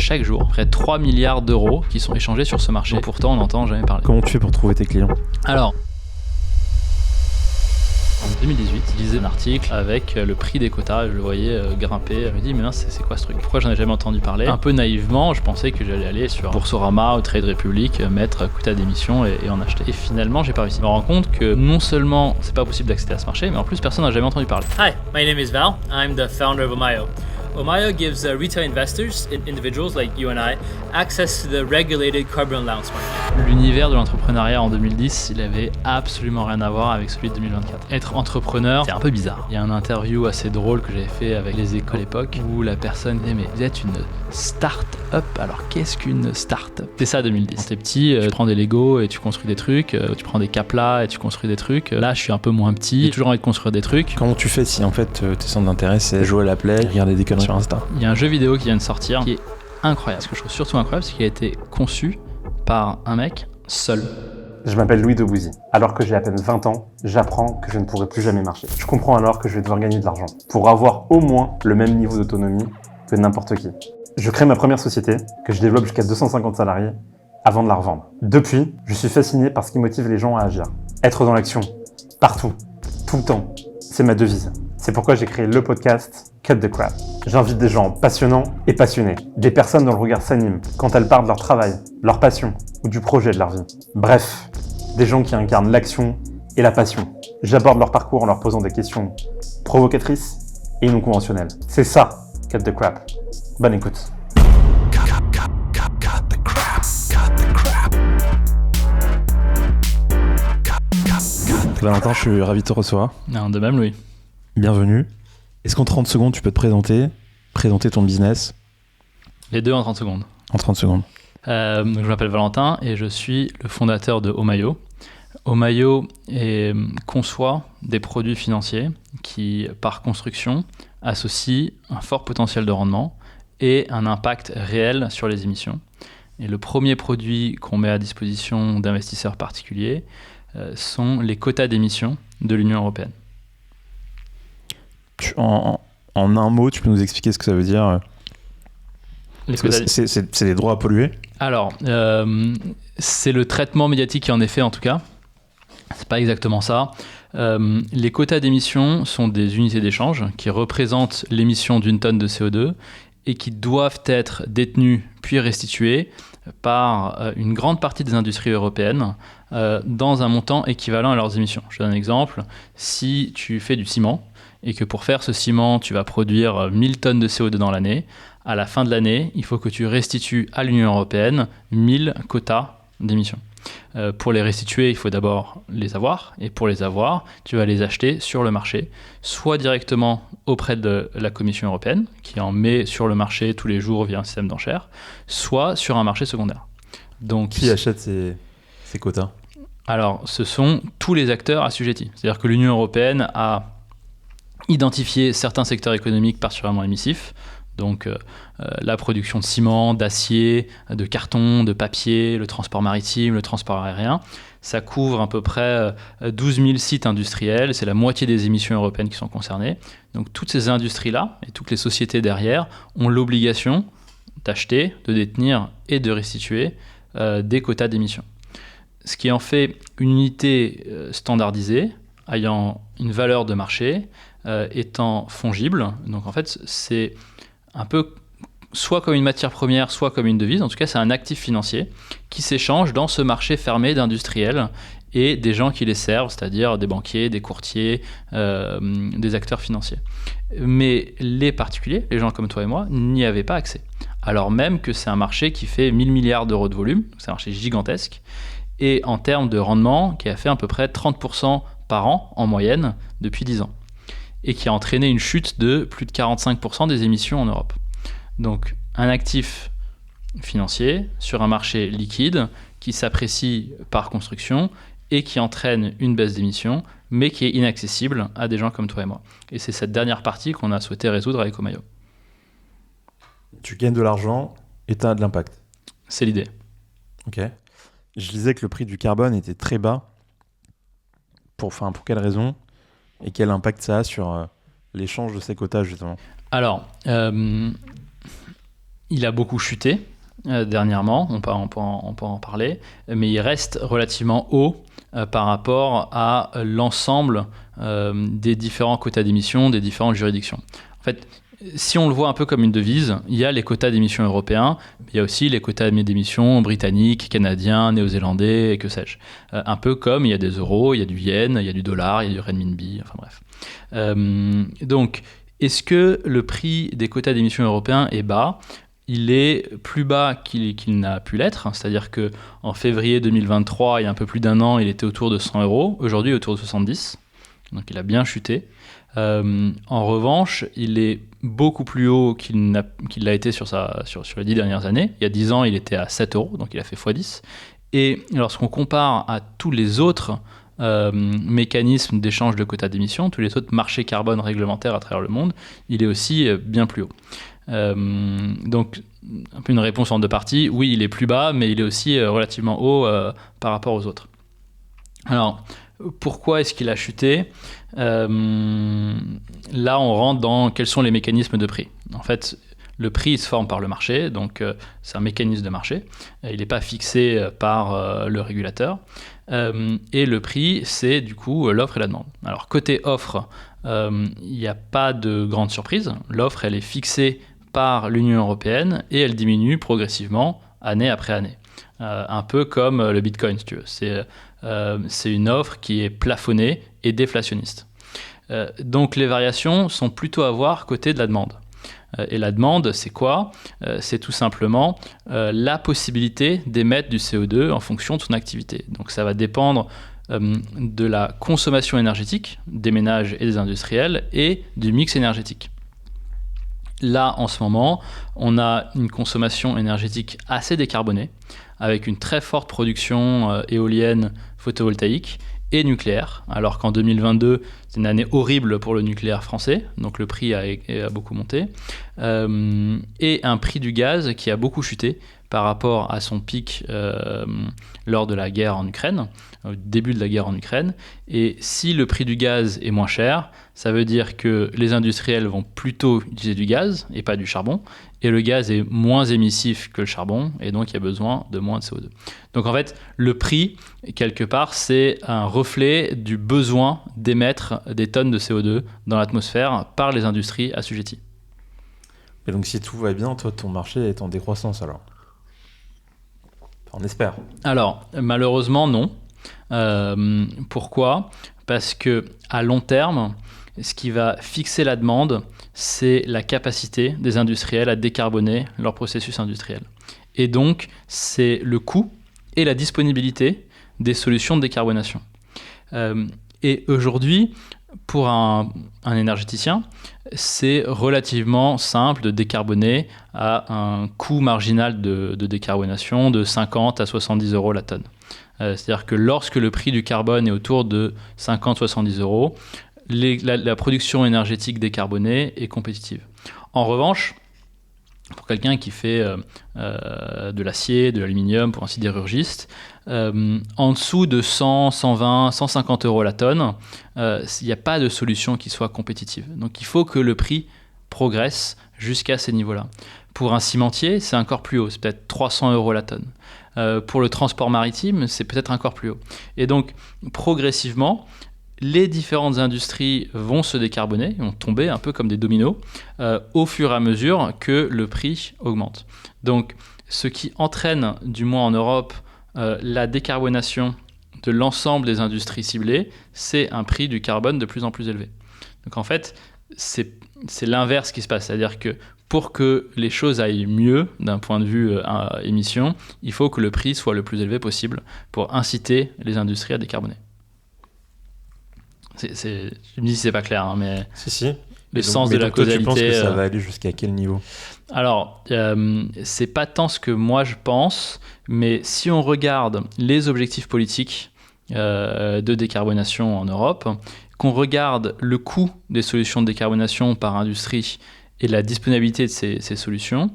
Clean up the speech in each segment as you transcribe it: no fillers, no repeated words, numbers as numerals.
chaque jour près de 3 milliards d'euros qui sont échangés sur ce marché. Pourtant, on n'entend jamais parler. Comment tu fais pour trouver tes clients ? Alors, en 2018, je lisais un article avec le prix des quotas, je le voyais grimper, je me dis mais mince, c'est quoi ce truc ? Pourquoi j'en ai jamais entendu parler ? Un peu naïvement, je pensais que j'allais aller sur Boursorama ou Trade Republic, mettre quota d'émission et en acheter. Et finalement, j'ai pas réussi. Je me rends compte que non seulement c'est pas possible d'accéder à ce marché, mais en plus personne n'a jamais entendu parler. Hi, my name is Val. I'm the founder of Omayo. Omayo gives retail investors, individuals like you and I, access to the regulated carbon allowance market. L'univers de l'entrepreneuriat en 2010, il avait absolument rien à voir avec celui de 2024. Être entrepreneur, c'est un peu bizarre. Il y a une interview assez drôle que j'avais fait avec les écoles à l'époque où la personne disait mais vous êtes une start-up, alors qu'est-ce qu'une start-up ? C'est ça 2010. Quand t'es petit, tu prends des Lego et tu construis des trucs, tu prends des Kapla et tu construis des trucs. Là, je suis un peu moins petit, j'ai toujours envie de construire des trucs. Comment tu fais si en fait tes centres d'intérêt c'est jouer à la play, regarder des conneries sur Insta ? Il y a un jeu vidéo qui vient de sortir qui est incroyable. Ce que je trouve surtout incroyable, c'est qu'il a été conçu par un mec seul. Je m'appelle Louis Debussy. Alors que j'ai à peine 20 ans, j'apprends que je ne pourrai plus jamais marcher. Je comprends alors que je vais devoir gagner de l'argent pour avoir au moins le même niveau d'autonomie que n'importe qui. Je crée ma première société, que je développe jusqu'à 250 salariés, avant de la revendre. Depuis, je suis fasciné par ce qui motive les gens à agir. Être dans l'action, partout, tout le temps, c'est ma devise. C'est pourquoi j'ai créé le podcast Cut the Crap. J'invite des gens passionnants et passionnés, des personnes dont le regard s'anime quand elles parlent de leur travail, leur passion ou du projet de leur vie. Bref, des gens qui incarnent l'action et la passion. J'aborde leur parcours en leur posant des questions provocatrices et non conventionnelles. C'est ça, Cut the Crap. Bonne écoute. Valentin, je suis ravi de te recevoir. Non, de même, Louis. Bienvenue. Est-ce qu'en 30 secondes, tu peux te présenter ton business ? Les deux en 30 secondes. En 30 secondes. Donc je m'appelle Valentin et je suis le fondateur de Omayo. Omayo conçoit des produits financiers qui, par construction, associent un fort potentiel de rendement et un impact réel sur les émissions. Et le premier produit qu'on met à disposition d'investisseurs particuliers sont les quotas d'émissions de l'Union européenne. En un mot, tu peux nous expliquer ce que ça veut dire ? C'est des droits à polluer ? Alors, c'est le traitement médiatique qui en est fait en tout cas. C'est pas exactement ça. Les quotas d'émission sont des unités d'échange qui représentent l'émission d'une tonne de CO2 et qui doivent être détenues puis restituées par une grande partie des industries européennes dans un montant équivalent à leurs émissions. Je donne un exemple. Si tu fais du ciment et que pour faire ce ciment, tu vas produire 1000 tonnes de CO2 dans l'année, à la fin de l'année, il faut que tu restitues à l'Union européenne 1000 quotas d'émissions. Pour les restituer, il faut d'abord les avoir, et pour les avoir, tu vas les acheter sur le marché, soit directement auprès de la Commission européenne, qui en met sur le marché tous les jours via un système d'enchères, soit sur un marché secondaire. Donc, qui achète ces quotas ? Alors, ce sont tous les acteurs assujettis. C'est-à-dire que l'Union européenne a identifié certains secteurs économiques particulièrement émissifs, donc la production de ciment, d'acier, de carton, de papier, le transport maritime, le transport aérien. Ça couvre à peu près 12 000 sites industriels, c'est la moitié des émissions européennes qui sont concernées. Donc toutes ces industries-là et toutes les sociétés derrière ont l'obligation d'acheter, de détenir et de restituer des quotas d'émissions. Ce qui en fait une unité standardisée, ayant une valeur de marché, étant fongible. Donc en fait, c'est un peu soit comme une matière première, soit comme une devise. En tout cas, c'est un actif financier qui s'échange dans ce marché fermé d'industriels et des gens qui les servent, c'est-à-dire des banquiers, des courtiers, des acteurs financiers. Mais les particuliers, les gens comme toi et moi, n'y avaient pas accès. Alors même que c'est un marché qui fait 1000 milliards d'euros de volume, c'est un marché gigantesque, et en termes de rendement, qui a fait à peu près 30% par an en moyenne depuis 10 ans. Et qui a entraîné une chute de plus de 45% des émissions en Europe. Donc un actif financier sur un marché liquide qui s'apprécie par construction et qui entraîne une baisse d'émissions, mais qui est inaccessible à des gens comme toi et moi. Et c'est cette dernière partie qu'on a souhaité résoudre avec Omayo. Tu gagnes de l'argent et tu as de l'impact. C'est l'idée. Ok. Je disais que le prix du carbone était très bas. Pour quelle raison ? Et quel impact ça a sur l'échange de ces quotas, justement ? Alors, il a beaucoup chuté dernièrement, on peut en parler, mais il reste relativement haut par rapport à l'ensemble des différents quotas d'émissions des différentes juridictions. En fait, si on le voit un peu comme une devise, il y a les quotas d'émissions européens, mais il y a aussi les quotas d'émissions britanniques, canadiens, néo-zélandais, et que sais-je. Un peu comme il y a des euros, il y a du yen, il y a du dollar, il y a du renminbi, enfin bref. Donc, est-ce que le prix des quotas d'émissions européens est bas ? Il est plus bas qu'il n'a pu l'être, c'est-à-dire qu'en février 2023, il y a un peu plus d'un an, il était autour de 100 €, aujourd'hui autour de 70, donc il a bien chuté. En revanche, il est beaucoup plus haut qu'il l'a été sur les 10 dernières années. Il y a 10 ans, il était à 7 €, donc il a fait x10. Et lorsqu'on compare à tous les autres mécanismes d'échange de quotas d'émissions, tous les autres marchés carbone réglementaires à travers le monde, il est aussi bien plus haut. Donc, un peu une réponse en deux parties. Oui, il est plus bas, mais il est aussi relativement haut par rapport aux autres. Alors, pourquoi est-ce qu'il a chuté ? Là, on rentre dans quels sont les mécanismes de prix. En fait, le prix il se forme par le marché, donc c'est un mécanisme de marché. Il n'est pas fixé par le régulateur. Et le prix, c'est du coup l'offre et la demande. Alors, côté offre, il n'y a pas de grande surprise. L'offre, elle est fixée par l'Union européenne et elle diminue progressivement année après année. Un peu comme le Bitcoin, si tu veux. C'est une offre qui est plafonnée et déflationniste. Donc les variations sont plutôt à voir côté de la demande. Et la demande, c'est quoi ? C'est tout simplement la possibilité d'émettre du CO2 en fonction de son activité. Donc ça va dépendre de la consommation énergétique des ménages et des industriels et du mix énergétique. Là, en ce moment, on a une consommation énergétique assez décarbonée, avec une très forte production éolienne, photovoltaïque et nucléaire, alors qu'en 2022, c'est une année horrible pour le nucléaire français, donc le prix a beaucoup monté, et un prix du gaz qui a beaucoup chuté par rapport à son pic lors de la guerre en Ukraine, au début de la guerre en Ukraine. Et si le prix du gaz est moins cher, ça veut dire que les industriels vont plutôt utiliser du gaz et pas du charbon, et le gaz est moins émissif que le charbon, et donc il y a besoin de moins de CO2. Donc en fait, le prix, quelque part, c'est un reflet du besoin d'émettre des tonnes de CO2 dans l'atmosphère par les industries assujetties. Et donc si tout va bien, toi, ton marché est en décroissance alors ? On espère. Alors, malheureusement, non. Pourquoi ? Parce qu'à long terme, ce qui va fixer la demande, c'est la capacité des industriels à décarboner leur processus industriel. Et donc, c'est le coût et la disponibilité des solutions de décarbonation. Et aujourd'hui, pour un énergéticien, c'est relativement simple de décarboner à un coût marginal de décarbonation de 50 à 70 € la tonne. C'est-à-dire que lorsque le prix du carbone est autour de 50-70 €, la production énergétique décarbonée est compétitive. En revanche, pour quelqu'un qui fait de l'acier, de l'aluminium, pour un sidérurgiste, en dessous de 100, 120, 150 € la tonne, il n'y a pas de solution qui soit compétitive. Donc il faut que le prix progresse jusqu'à ces niveaux-là. Pour un cimentier, c'est encore plus haut, c'est peut-être 300 € la tonne. Pour le transport maritime, c'est peut-être encore plus haut. Et donc, progressivement, les différentes industries vont se décarboner, vont tomber un peu comme des dominos, au fur et à mesure que le prix augmente. Donc, ce qui entraîne, du moins en Europe, la décarbonation de l'ensemble des industries ciblées, c'est un prix du carbone de plus en plus élevé. Donc en fait, c'est l'inverse qui se passe, c'est-à-dire que pour que les choses aillent mieux d'un point de vue émission, il faut que le prix soit le plus élevé possible pour inciter les industries à décarboner. Je me dis si c'est pas clair, hein, mais si. Le sens de la causalité. Tu penses que ça va aller jusqu'à quel niveau ? Alors, c'est pas tant ce que moi je pense, mais si on regarde les objectifs politiques de décarbonation en Europe, qu'on regarde le coût des solutions de décarbonation par industrie et la disponibilité de ces solutions,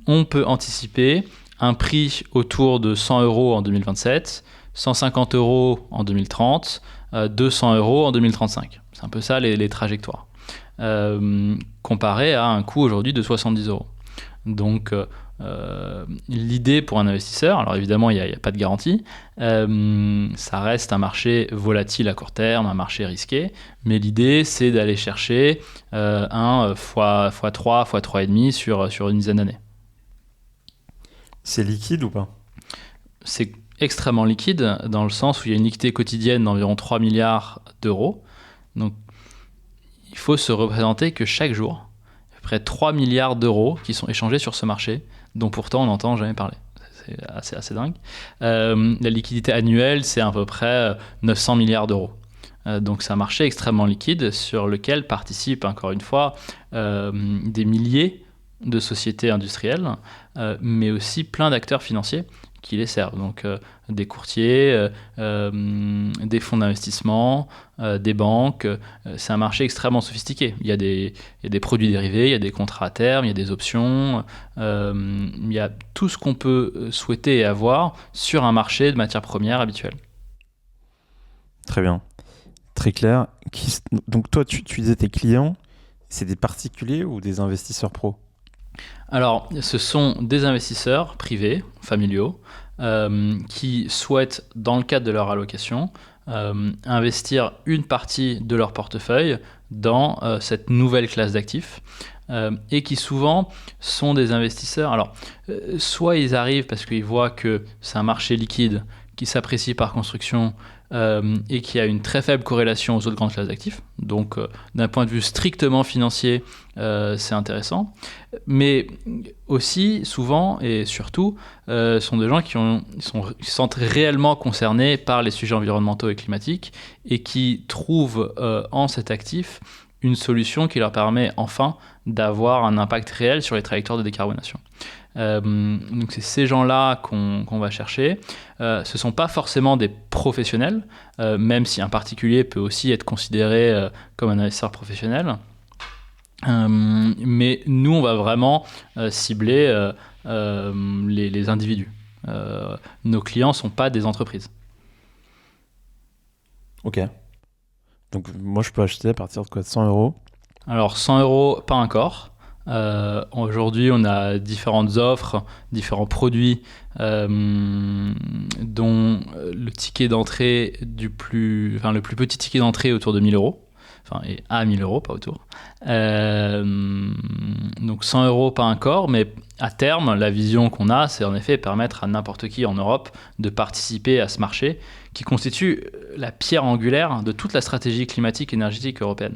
on peut anticiper un prix autour de 100 € en 2027, 150 € en 2030, 200 € en 2035. C'est un peu ça les trajectoires. comparé à un coût aujourd'hui de 70 €. Donc, l'idée pour un investisseur, alors évidemment, il n'y a pas de garantie, ça reste un marché volatile à court terme, un marché risqué, mais l'idée, c'est d'aller chercher un x3, x3,5 sur une dizaine d'années. C'est liquide ou pas? C'est extrêmement liquide dans le sens où il y a une liquidité quotidienne d'environ 3 milliards d'euros. Donc, il faut se représenter que chaque jour, il y a à peu près 3 milliards d'euros qui sont échangés sur ce marché, dont pourtant on n'entend jamais parler. C'est assez dingue. La liquidité annuelle, c'est à peu près 900 milliards d'euros. Donc c'est un marché extrêmement liquide sur lequel participent, encore une fois, des milliers de sociétés industrielles, mais aussi plein d'acteurs financiers qui les servent. Donc des courtiers, des fonds d'investissement, des banques. C'est un marché extrêmement sophistiqué. Il y a des produits dérivés, il y a des contrats à terme, il y a des options. Il y a tout ce qu'on peut souhaiter et avoir sur un marché de matières premières habituel. Très bien. Très clair. Donc toi, tu disais tes clients, c'est des particuliers ou des investisseurs pros? Alors, ce sont des investisseurs privés, familiaux, qui souhaitent, dans le cadre de leur allocation, investir une partie de leur portefeuille dans cette nouvelle classe d'actifs et qui souvent sont des investisseurs. Alors, soit ils arrivent parce qu'ils voient que c'est un marché liquide qui s'apprécie par construction et qui a une très faible corrélation aux autres grandes classes d'actifs. Donc, d'un point de vue strictement financier, c'est intéressant. Mais aussi, souvent et surtout, sont des gens qui se sentent réellement concernés par les sujets environnementaux et climatiques et qui trouvent en cet actif une solution qui leur permet enfin d'avoir un impact réel sur les trajectoires de décarbonation. Donc c'est ces gens-là qu'on va chercher. Ce ne sont pas forcément des professionnels, même si un particulier peut aussi être considéré comme un investisseur professionnel. Mais nous, on va vraiment cibler les individus. Nos clients ne sont pas des entreprises. Ok. Donc moi, je peux acheter à partir de quoi, de 100 €? Alors 100 €, pas encore. Aujourd'hui, on a différentes offres, différents produits dont le ticket d'entrée le plus petit ticket d'entrée est autour de 1 000 €. Enfin, et à 1 000 €, pas autour. Donc 100 € pas encore, mais à terme, la vision qu'on a, c'est en effet permettre à n'importe qui en Europe de participer à ce marché qui constitue la pierre angulaire de toute la stratégie climatique et énergétique européenne.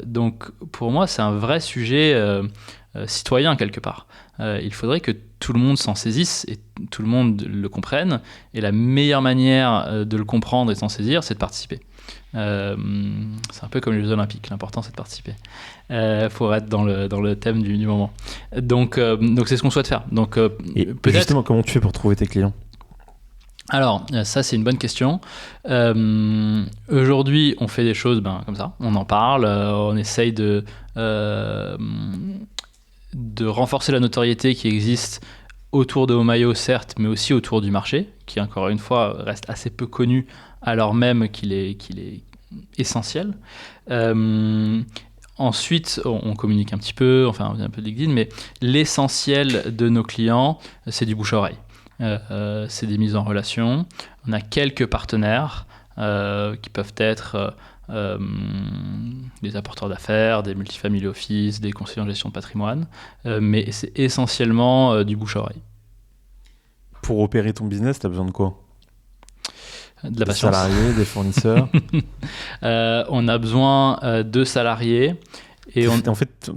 Donc pour moi, c'est un vrai sujet citoyen quelque part. Il faudrait que tout le monde s'en saisisse et tout le monde le comprenne. Et la meilleure manière de le comprendre et de s'en saisir, c'est de participer. C'est un peu comme les Jeux Olympiques, l'important c'est de participer. Faut être dans le thème du moment. Donc c'est ce qu'on souhaite faire. Donc, et peut-être... justement, comment tu fais pour trouver tes clients? Alors, ça c'est une bonne question. Aujourd'hui, on fait des choses comme ça. On en parle, on essaye de renforcer la notoriété qui existe autour de Omaio, certes, mais aussi autour du marché, qui encore une fois reste assez peu connu alors même qu'il est essentiel. Ensuite, on communique un petit peu, enfin un peu de LinkedIn, mais l'essentiel de nos clients, c'est du bouche-oreille. C'est des mises en relation. On a quelques partenaires qui peuvent être des apporteurs d'affaires, des multifamily office, des conseillers en gestion de patrimoine, mais c'est essentiellement du bouche-oreille. Pour opérer ton business, tu as besoin de quoi? De la patience. Des salariés, des fournisseurs. On a besoin de salariés. Et En fait,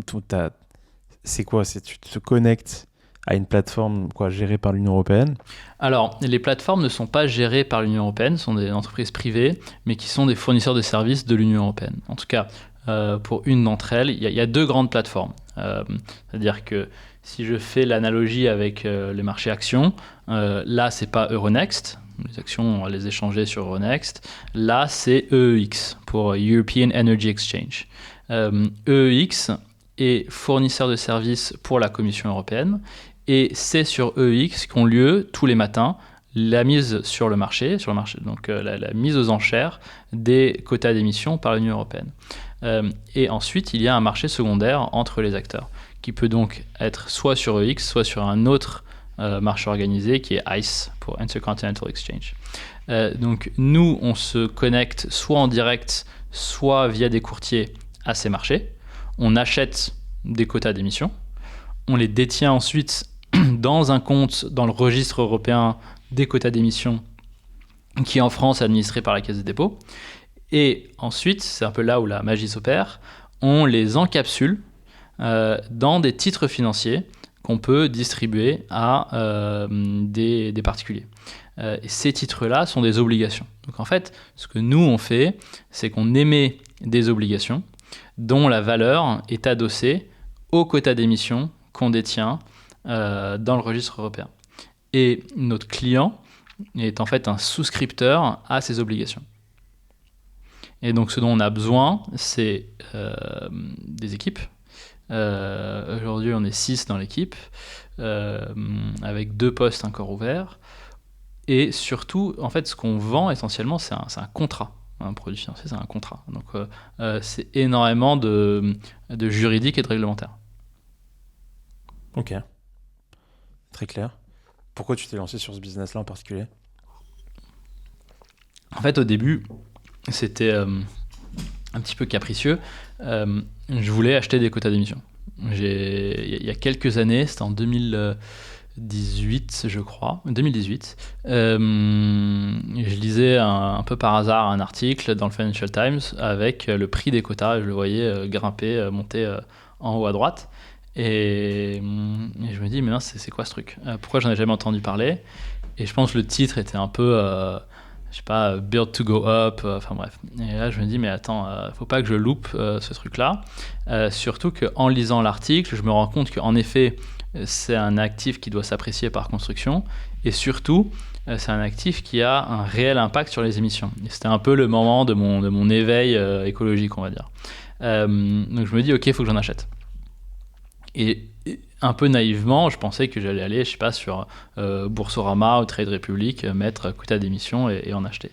c'est quoi? Tu te connectes à une plateforme gérée par l'Union européenne? Alors, les plateformes ne sont pas gérées par l'Union européenne, ce sont des entreprises privées, mais qui sont des fournisseurs de services de l'Union européenne. En tout cas, pour une d'entre elles, il y a deux grandes plateformes. C'est-à-dire que si je fais l'analogie avec les marchés actions, là, c'est pas Euronext. Les actions, on va les échanger sur Euronext. Là, c'est EEX, pour European Energy Exchange. EEX est fournisseur de services pour la Commission européenne. Et c'est sur EEX qu'ont lieu tous les matins la mise sur le marché, donc la mise aux enchères des quotas d'émissions par l'Union européenne. Et ensuite, il y a un marché secondaire entre les acteurs, qui peut donc être soit sur EX, soit sur un autre marché organisé qui est ICE, pour Intercontinental Exchange. Donc nous, on se connecte soit en direct, soit via des courtiers à ces marchés. On achète des quotas d'émission. On les détient ensuite dans un compte dans le registre européen des quotas d'émission qui en France est administré par la Caisse des dépôts. Et ensuite, c'est un peu là où la magie s'opère, on les encapsule dans des titres financiers qu'on peut distribuer à des particuliers. Et ces titres-là sont des obligations. Donc en fait, ce que nous on fait, c'est qu'on émet des obligations dont la valeur est adossée au quota d'émission qu'on détient dans le registre européen. Et notre client est en fait un souscripteur à ces obligations. Et donc ce dont on a besoin, c'est des équipes. Aujourd'hui, on est 6 dans l'équipe, avec 2 postes encore ouverts. Et surtout, en fait, ce qu'on vend essentiellement, c'est un contrat. Un produit financier, c'est un contrat. Donc, c'est énormément de juridique et de réglementaire. Ok. Très clair. Pourquoi tu t'es lancé sur ce business-là en particulier ? En fait, au début, c'était un petit peu capricieux. Je voulais acheter des quotas d'émission. Il y a quelques années, c'était en 2018, je crois, 2018, je lisais un peu par hasard un article dans le Financial Times avec le prix des quotas. Je le voyais grimper, monter en haut à droite. Et je me dis, mais non, c'est quoi ce truc ? Pourquoi j'en ai jamais entendu parler ? Et je pense que le titre était un peu, je sais pas, Build to go up, enfin bref. Et là, je me dis, mais attends, faut pas que je loupe ce truc-là. Surtout qu'en lisant l'article, je me rends compte qu'en effet, c'est un actif qui doit s'apprécier par construction. Et surtout, c'est un actif qui a un réel impact sur les émissions. Et c'était un peu le moment de mon éveil écologique, on va dire. Donc je me dis, ok, il faut que j'en achète. Et un peu naïvement, je pensais que j'allais aller, je sais pas, sur Boursorama ou Trade Republic, mettre quota d'émission et en acheter.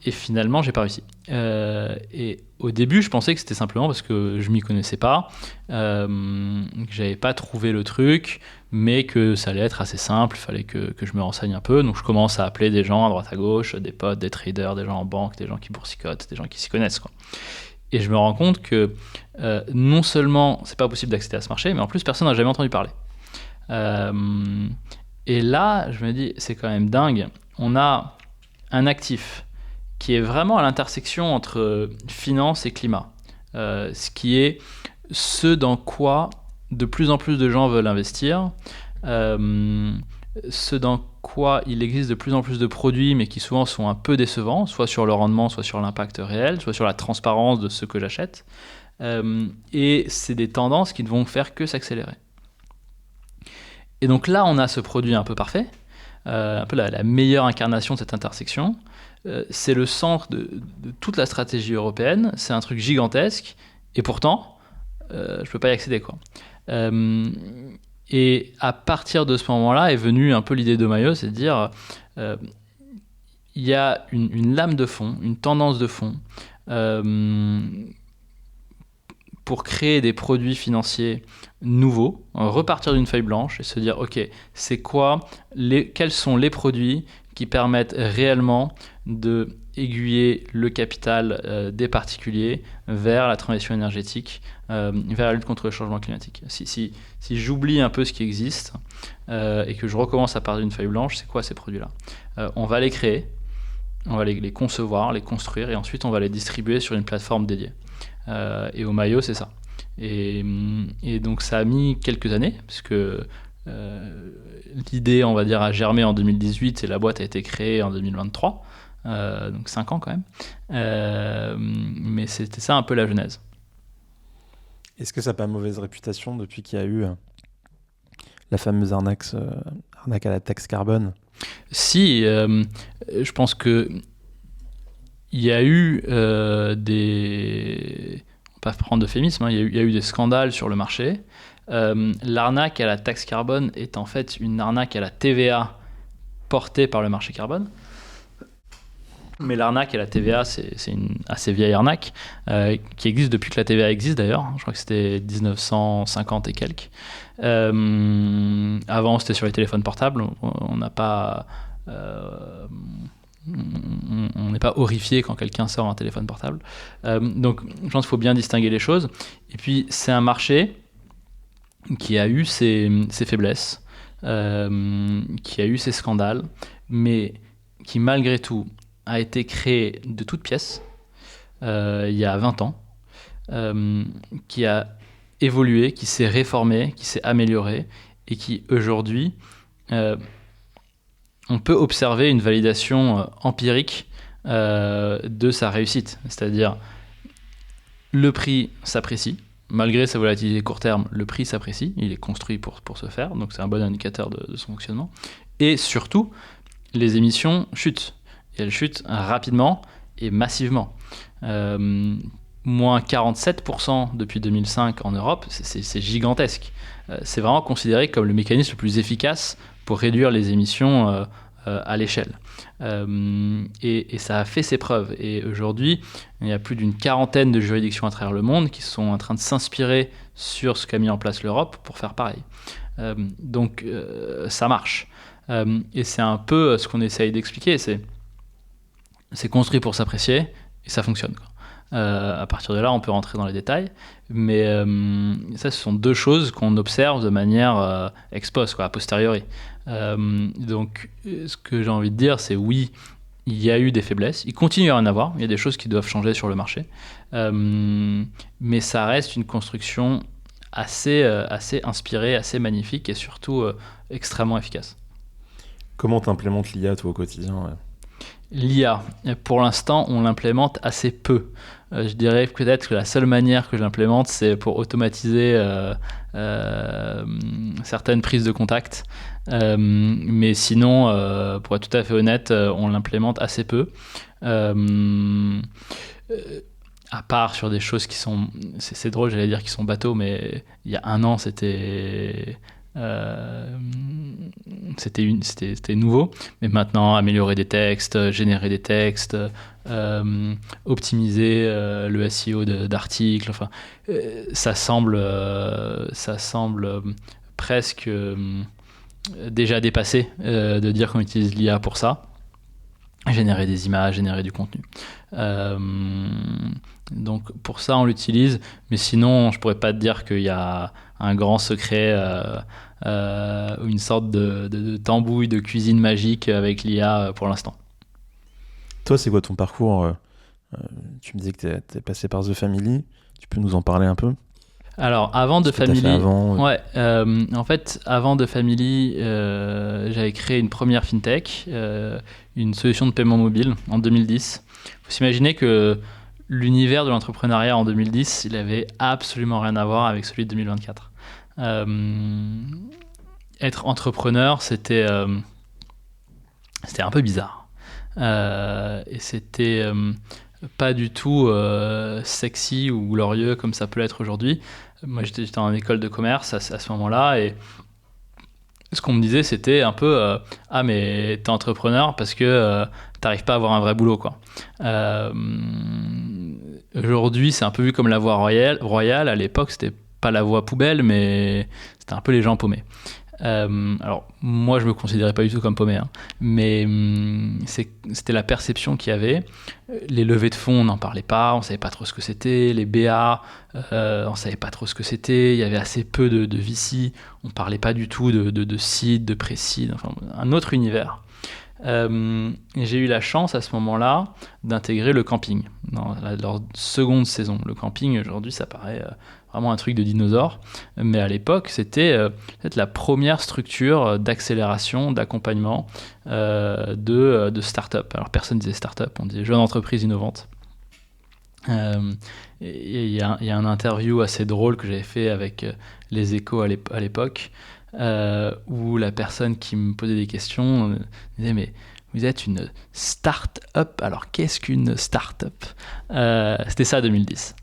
Et finalement, j'ai pas réussi. Et au début, je pensais que c'était simplement parce que je m'y connaissais pas, que j'avais pas trouvé le truc, mais que ça allait être assez simple, il fallait que je me renseigne un peu. Donc je commence à appeler des gens à droite à gauche, des potes, des traders, des gens en banque, des gens qui boursicotent, des gens qui s'y connaissent, quoi. Et je me rends compte que non seulement c'est pas possible d'accéder à ce marché, mais en plus personne n'a jamais entendu parler. Et là, je me dis, c'est quand même dingue. On a un actif qui est vraiment à l'intersection entre finance et climat. Ce qui est ce dans quoi de plus en plus de gens veulent investir. Ce dans quoi il existe de plus en plus de produits, mais qui souvent sont un peu décevants, soit sur le rendement, soit sur l'impact réel, soit sur la transparence de ce que j'achète. Et c'est des tendances qui ne vont faire que s'accélérer. Et donc là, on a ce produit un peu parfait, un peu la meilleure incarnation de cette intersection. C'est le centre de toute la stratégie européenne, c'est un truc gigantesque, et pourtant, je ne peux pas y accéder, quoi. Et à partir de ce moment-là est venue un peu l'idée d'Omaio, c'est de dire il y a une lame de fond, une tendance de fond pour créer des produits financiers nouveaux, repartir d'une feuille blanche et se dire ok, c'est quoi, quels sont les produits qui permettent réellement de aiguiller le capital des particuliers vers la transition énergétique, vers la lutte contre le changement climatique. Si j'oublie un peu ce qui existe et que je recommence à partir d'une feuille blanche, c'est quoi ces produits-là ? On va les créer, on va les concevoir, les construire et ensuite on va les distribuer sur une plateforme dédiée. Et Omaio, c'est ça. Et donc ça a mis quelques années, parce que l'idée, on va dire, a germé en 2018 et la boîte a été créée en 2023. Donc 5 ans quand même. Mais c'était ça un peu la genèse. Est-ce que ça n'a pas mauvaise réputation depuis qu'il y a eu la fameuse arnaque à la taxe carbone ? Si, je pense que il y a eu des... On va pas prendre d'euphémisme, hein, il y a eu des scandales sur le marché. L'arnaque à la taxe carbone est en fait une arnaque à la TVA portée par le marché carbone. Mais l'arnaque et la TVA, c'est une assez vieille arnaque qui existe depuis que la TVA existe d'ailleurs. Je crois que c'était 1950 et quelques. Avant, c'était sur les téléphones portables. On n'a pas... on n'est pas horrifié quand quelqu'un sort un téléphone portable. Donc, je pense qu'il faut bien distinguer les choses. Et puis, c'est un marché qui a eu ses faiblesses, qui a eu ses scandales, mais qui, malgré tout, a été créé de toutes pièces il y a 20 ans, qui a évolué, qui s'est réformé, qui s'est amélioré, et qui, aujourd'hui... on peut observer une validation empirique de sa réussite. C'est-à-dire, le prix s'apprécie. Malgré sa volatilité court terme, le prix s'apprécie. Il est construit pour ce faire. Donc, c'est un bon indicateur de son fonctionnement. Et surtout, les émissions chutent. Et elles chutent rapidement et massivement. Moins 47% depuis 2005 en Europe, c'est gigantesque. C'est vraiment considéré comme le mécanisme le plus efficace pour réduire les émissions à l'échelle. Et ça a fait ses preuves. Et aujourd'hui, il y a plus d'une quarantaine de juridictions à travers le monde qui sont en train de s'inspirer sur ce qu'a mis en place l'Europe pour faire pareil. Donc ça marche. Et c'est un peu ce qu'on essaye d'expliquer. C'est construit pour s'apprécier et ça fonctionne, quoi. À partir de là, on peut rentrer dans les détails, mais ça, ce sont deux choses qu'on observe de manière ex post, quoi, a posteriori. Donc, ce que j'ai envie de dire, c'est oui, il y a eu des faiblesses, il continue à en avoir, il y a des choses qui doivent changer sur le marché, mais ça reste une construction assez inspirée, assez magnifique et surtout extrêmement efficace. Comment tu implémentes l'IA, toi, au quotidien ? L'IA, pour l'instant, on l'implémente assez peu. Je dirais peut-être que la seule manière que je l'implémente, c'est pour automatiser certaines prises de contact. Mais sinon, pour être tout à fait honnête, on l'implémente assez peu. À part sur des choses qui sont... C'est drôle, j'allais dire qui sont bateaux, mais il y a un an, c'était nouveau, mais maintenant améliorer des textes, générer des textes, optimiser le SEO d'articles, enfin, ça semble presque déjà dépassé de dire qu'on utilise l'IA pour ça. Générer des images, générer du contenu. Donc pour ça on l'utilise, mais sinon je pourrais pas te dire qu'il y a un grand secret, une sorte de tambouille de cuisine magique avec l'IA pour l'instant. Toi, c'est quoi ton parcours ? Tu me disais que tu es passé par The Family, tu peux nous en parler un peu ? Alors avant The Family, ouais, en fait avant The Family, j'avais créé une première fintech, une solution de paiement mobile en 2010. Il faut s'imaginer que l'univers de l'entrepreneuriat en 2010, il avait absolument rien à voir avec celui de 2024. Être entrepreneur, c'était un peu bizarre. Et c'était pas du tout sexy ou glorieux comme ça peut l'être aujourd'hui. Moi, j'étais en école de commerce à ce moment-là, et ce qu'on me disait, c'était un peu ah, mais t'es entrepreneur parce que t'arrives pas à avoir un vrai boulot, quoi. Aujourd'hui, c'est un peu vu comme la voie royale. À l'époque, c'était pas la voie poubelle, mais c'était un peu les gens paumés. Alors, moi, je me considérais pas du tout comme paumé, hein, mais c'était la perception qu'il y avait. Les levées de fonds, on n'en parlait pas, on savait pas trop ce que c'était. Les BA, on savait pas trop ce que c'était. Il y avait assez peu de VC, on parlait pas du tout de seed, de pré-seed, enfin, un autre univers. J'ai eu la chance à ce moment-là d'intégrer le camping dans leur seconde saison. Le camping, aujourd'hui, ça paraît vraiment un truc de dinosaure, mais à l'époque, c'était peut-être la première structure d'accélération, d'accompagnement de start-up. Alors, personne disait start-up, on disait jeune entreprise innovante. Il y a un interview assez drôle que j'avais fait avec Les Échos à l'époque, où la personne qui me posait des questions disait « Mais vous êtes une start-up, alors qu'est-ce qu'une start-up ?» C'était ça 2010.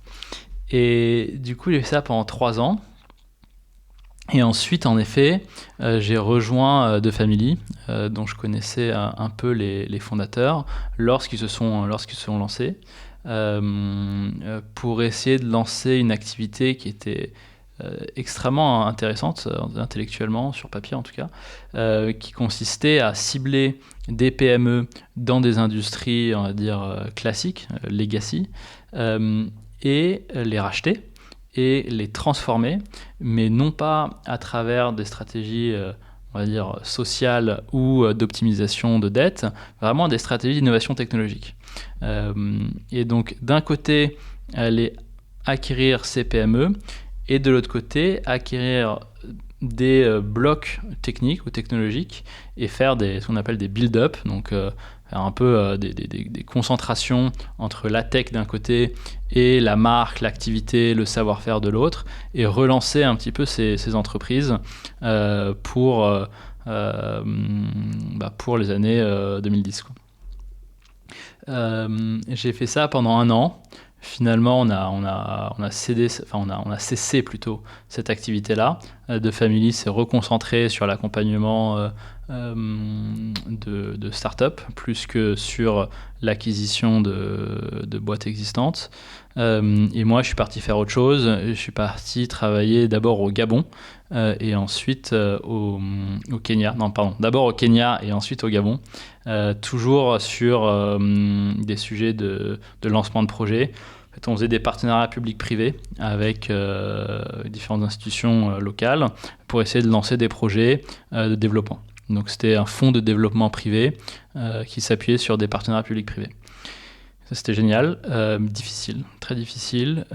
Et du coup, j'ai fait ça pendant 3 ans. Et ensuite, en effet, j'ai rejoint The Family, dont je connaissais un peu les fondateurs, lorsqu'ils se sont lancés, pour essayer de lancer une activité qui était extrêmement intéressante, intellectuellement, sur papier en tout cas, qui consistait à cibler des PME dans des industries, on va dire, classiques, legacy, et les racheter et les transformer, mais non pas à travers des stratégies, on va dire, sociales ou d'optimisation de dette, vraiment des stratégies d'innovation technologique. Et donc, d'un côté, aller acquérir ces PME, et de l'autre côté, acquérir des blocs techniques ou technologiques et faire ce qu'on appelle des build-up, donc faire un peu des concentrations entre la tech d'un côté et la marque, l'activité, le savoir-faire de l'autre, et relancer un petit peu ces entreprises pour les années 2010, quoi. J'ai fait ça pendant 1 an. Finalement, on a cessé plutôt cette activité-là. The Family s'est reconcentré sur l'accompagnement de start-up plus que sur l'acquisition de boîtes existantes. Et moi, je suis parti faire autre chose. Je suis parti travailler d'abord au Gabon et ensuite au Kenya. Non, pardon. D'abord au Kenya et ensuite au Gabon. Toujours sur des sujets de lancement de projets. En fait, on faisait des partenariats publics-privés avec différentes institutions locales pour essayer de lancer des projets de développement. Donc c'était un fonds de développement privé qui s'appuyait sur des partenariats publics-privés. Ça, c'était génial, difficile, très difficile,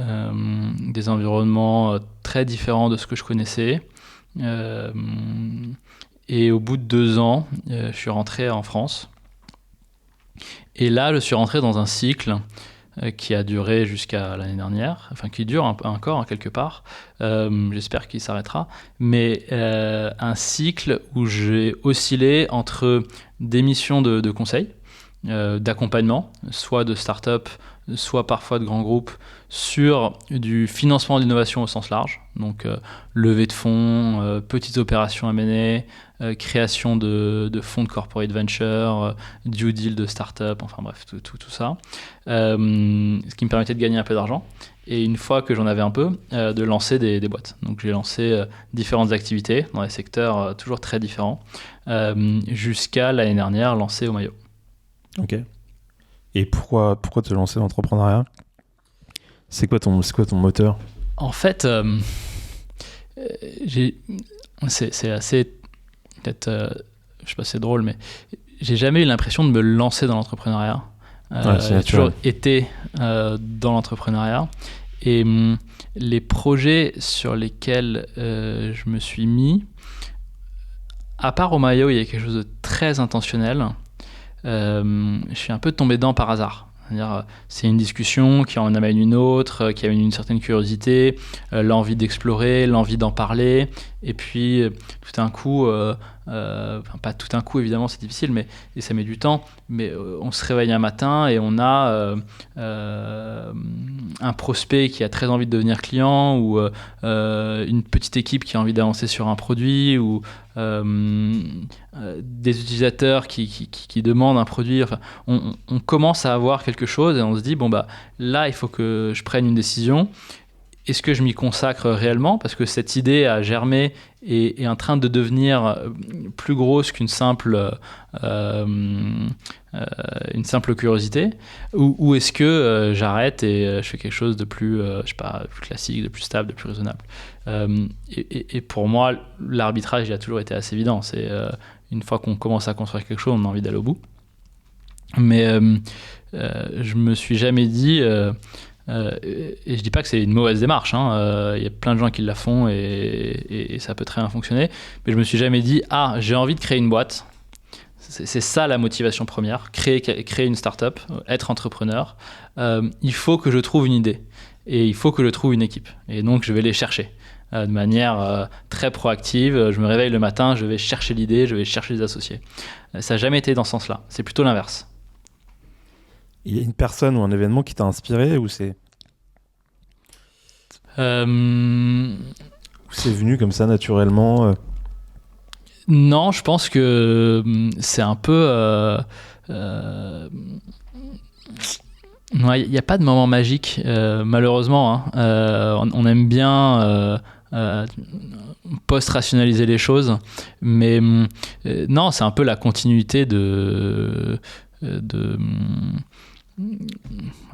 des environnements très différents de ce que je connaissais. Et au bout de 2 ans, je suis rentré en France. Et là, je suis rentré dans un cycle qui a duré jusqu'à l'année dernière, enfin qui dure encore quelque part, j'espère qu'il s'arrêtera, mais un cycle où j'ai oscillé entre des missions de conseil, d'accompagnement, soit de start-up, soit parfois de grands groupes, sur du financement de l'innovation au sens large, donc levée de fonds, petites opérations M&A, création de fonds de corporate venture, due deal de start-up, enfin bref, tout ça, ce qui me permettait de gagner un peu d'argent. Et une fois que j'en avais un peu, de lancer des boîtes. Donc j'ai lancé différentes activités dans des secteurs toujours très différents, jusqu'à l'année dernière lancer Omayo. Ok. Et pourquoi te lancer dans l'entrepreneuriat ? C'est quoi ton moteur ? En fait, c'est assez, peut-être, je sais pas, c'est drôle, mais j'ai jamais eu l'impression de me lancer dans l'entrepreneuriat. J'ai toujours été dans l'entrepreneuriat. Et les projets sur lesquels je me suis mis, à part Omayo, il y a quelque chose de très intentionnel. Je suis un peu tombé dedans par hasard. C'est-à-dire, c'est une discussion qui en amène une autre, qui amène une certaine curiosité, l'envie d'explorer, l'envie d'en parler, et puis tout d'un coup, enfin pas tout d'un coup évidemment c'est difficile, et ça met du temps, mais on se réveille un matin et on a un prospect qui a très envie de devenir client, ou une petite équipe qui a envie d'avancer sur un produit, ou des utilisateurs qui demandent un produit. Enfin, on commence à avoir quelque chose et on se dit bon bah là il faut que je prenne une décision. Est-ce que je m'y consacre réellement, parce que cette idée a germé et est en train de devenir plus grosse qu'une simple curiosité, ou est-ce que j'arrête et je fais quelque chose de plus, je sais pas, plus classique, de plus stable, de plus raisonnable. Et pour moi, l'arbitrage il a toujours été assez évident. C'est une fois qu'on commence à construire quelque chose, on a envie d'aller au bout. Mais je me suis jamais dit, et je dis pas que c'est une mauvaise démarche, hein, y a plein de gens qui la font et ça peut très bien fonctionner, mais je me suis jamais dit j'ai envie de créer une boîte. C'est ça la motivation première, créer une start-up, être entrepreneur. Il faut que je trouve une idée et il faut que je trouve une équipe, et donc je vais les chercher de manière très proactive. Je me réveille le matin, je vais chercher l'idée, je vais chercher les associés. Ça n'a jamais été dans ce sens-là, c'est plutôt l'inverse. Il y a une personne ou un événement qui t'a inspiré, ou c'est... c'est venu comme ça naturellement Non, je pense que c'est un peu... il n'y a pas de moment magique, malheureusement. On aime bien post-rationaliser les choses, mais non, c'est un peu la continuité